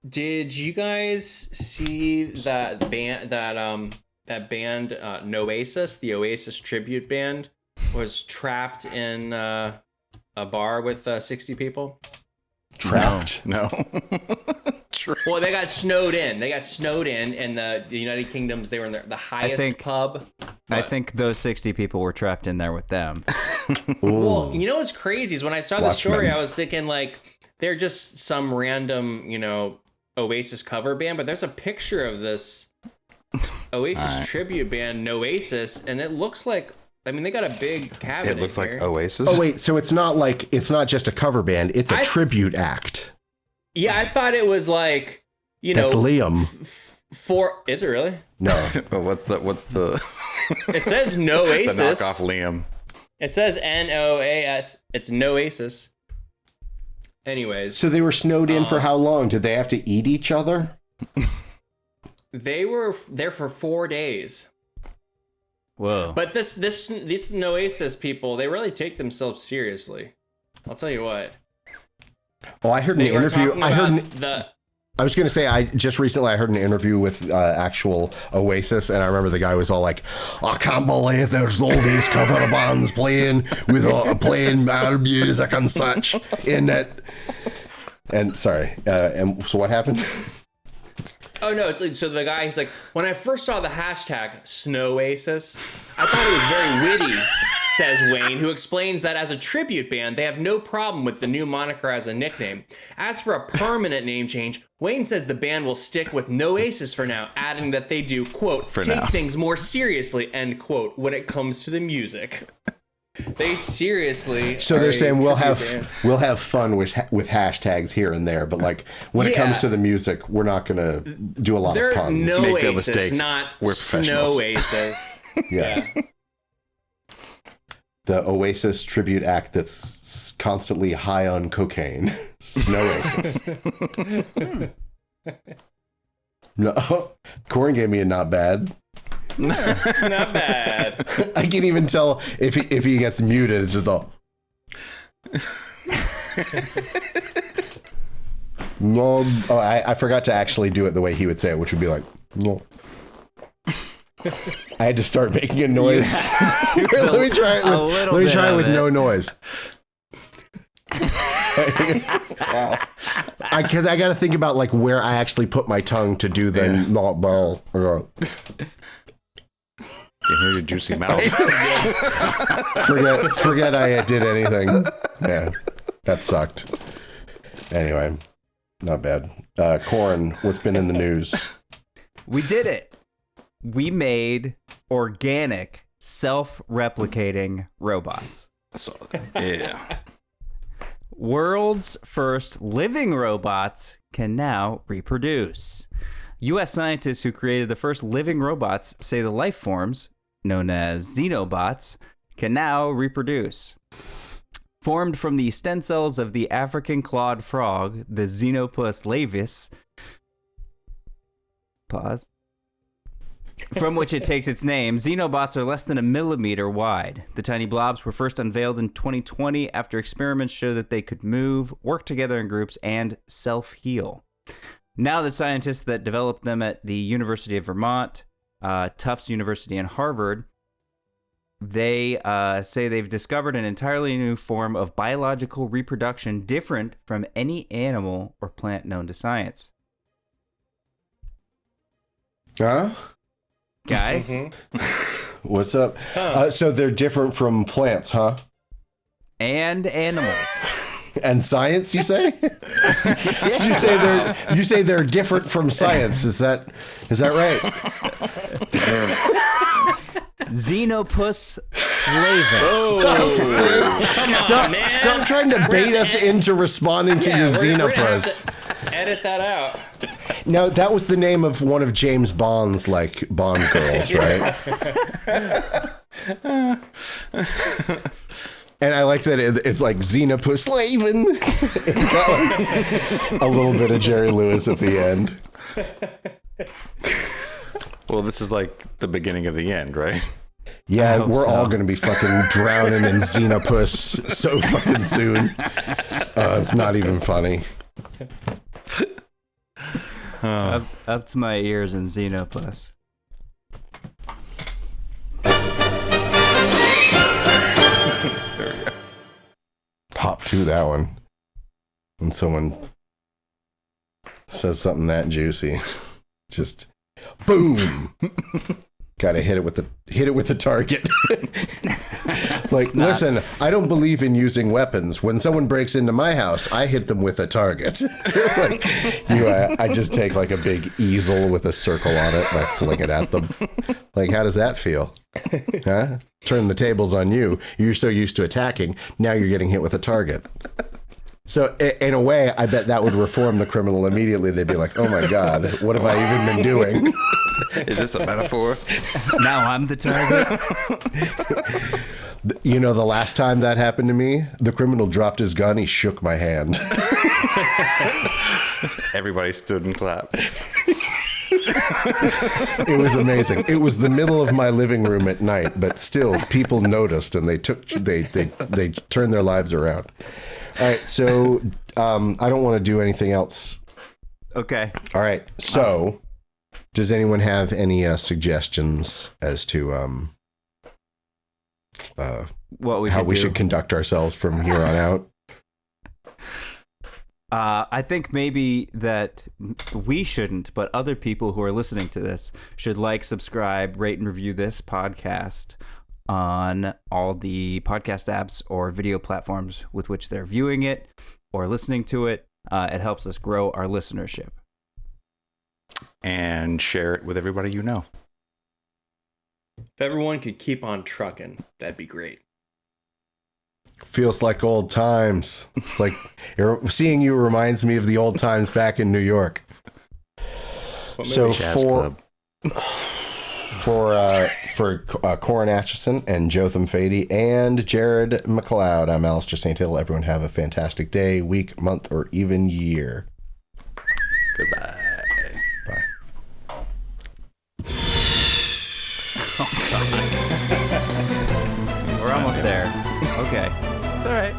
Did you guys see that band Noasis, the Oasis tribute band, was trapped in a bar with 60 people? Trapped? No. Well, they got snowed in. In the United Kingdoms. They were in the highest pub. I think those 60 people were trapped in there with them. Well, you know what's crazy is when I saw the story, Watchmen. I was thinking like they're just some random, Oasis cover band, but there's a picture of this Oasis tribute band, Noasis, and it looks like, they got a big cabinet. It looks like here. Oasis. Oh, wait, so it's not just a cover band. It's a tribute act. Yeah, I thought it was like, That's Liam. Is it really? No. But what's the It says the Noasis. knockoff Liam? It says Noas. It's Noasis. Anyways, So they were snowed in for how long? Did they have to eat each other? they were there for 4 days. Whoa. But these Noasis people, they really take themselves seriously. I'll tell you what. Oh, I heard an interview. I was going to say, I heard an interview with actual Oasis, and I remember the guy was all like, "I can't believe there's all these cover bands playing our music and such in it." And sorry, and so what happened? Oh no, it's like, so the guy, he's like, when I first saw the hashtag Snowasis, I thought it was very witty, says Wayne, who explains that as a tribute band, they have no problem with the new moniker as a nickname. As for a permanent name change, Wayne says the band will stick with Noasis for now, adding that they do, quote, take things more seriously, end quote, when it comes to the music. They seriously. So they're saying we'll have fun with hashtags here and there, but like when it comes to the music, we're not gonna do a lot of puns. No Make no Aces, mistake. not We're professionals. Snowasis. Yeah. The Oasis tribute act that's constantly high on cocaine. Snowasis. No, Corn gave me a not bad. Not bad. I can even tell if he gets muted. It's just all. No. Oh, I forgot to actually do it the way he would say it, which would be like no. I had to start making a noise. Let me try it. Let me try it with no noise. Wow. Because I got to think about like where I actually put my tongue to do the not ball. Can hear your juicy mouth. Forget I did anything. Yeah, that sucked. Anyway, not bad. Corn, what's been in the news? We did it. We made organic, self-replicating robots. So, yeah. World's first living robots can now reproduce. U.S. scientists who created the first living robots say the life forms, known as xenobots, can now reproduce. Formed from the stem cells of the African clawed frog, the Xenopus laevis, from which it takes its name, xenobots are less than a millimeter wide. The tiny blobs were first unveiled in 2020 after experiments showed that they could move, work together in groups, and self-heal. Now the scientists that developed them at the University of Vermont, Tufts University, and Harvard, they say they've discovered an entirely new form of biological reproduction different from any animal or plant known to science. Huh? Guys? What's up? So they're different from plants, huh? And animals. And science, you say? You say they're different from science. Is that right? Xenopus laevis. Stop trying to bait us into responding to your Xenopus. Edit that out. Now, that was the name of one of James Bond's, like, Bond girls, right? And I like that it's like Xenopus Laven. It's got like a little bit of Jerry Lewis at the end. Well, this is like the beginning of the end, right? Yeah, we're all going to be fucking drowning in Xenopus so fucking soon. It's not even funny. Up to my ears in Xenopus. There we go. Hop to that one. When someone says something that juicy, just boom. Gotta hit it with the target. Like, listen, I don't believe in using weapons. When someone breaks into my house, I hit them with a target. Like, I just take like a big easel with a circle on it and I fling it at them. Like, how does that feel? Huh? Turn the tables on you. You're so used to attacking. Now you're getting hit with a target. So in a way, I bet that would reform the criminal immediately. They'd be like, oh my God, what have I even been doing? Is this a metaphor? Now I'm the target. You know, the last time that happened to me, the criminal dropped his gun. He shook my hand. Everybody stood and clapped. It was amazing. It was the middle of my living room at night, but still people noticed and they turned their lives around. All right, so I don't want to do anything else. Okay. All right, so does anyone have any suggestions as to what how we should conduct ourselves from here on out? I think maybe that we shouldn't, but other people who are listening to this should like, subscribe, rate, and review this podcast on all the podcast apps or video platforms with which they're viewing it or listening to it. It helps us grow our listenership. And share it with everybody you know. If everyone could keep on trucking, that'd be great. Feels like old times. It's like seeing you reminds me of the old times back in New York. So Jazz Club. for Corin Atchison and Jotham Fady and Jared McLeod, I'm Alistair St. Hill. Everyone have a fantastic day, week, month, or even year. Goodbye. Bye. We're almost there. Okay. It's all right.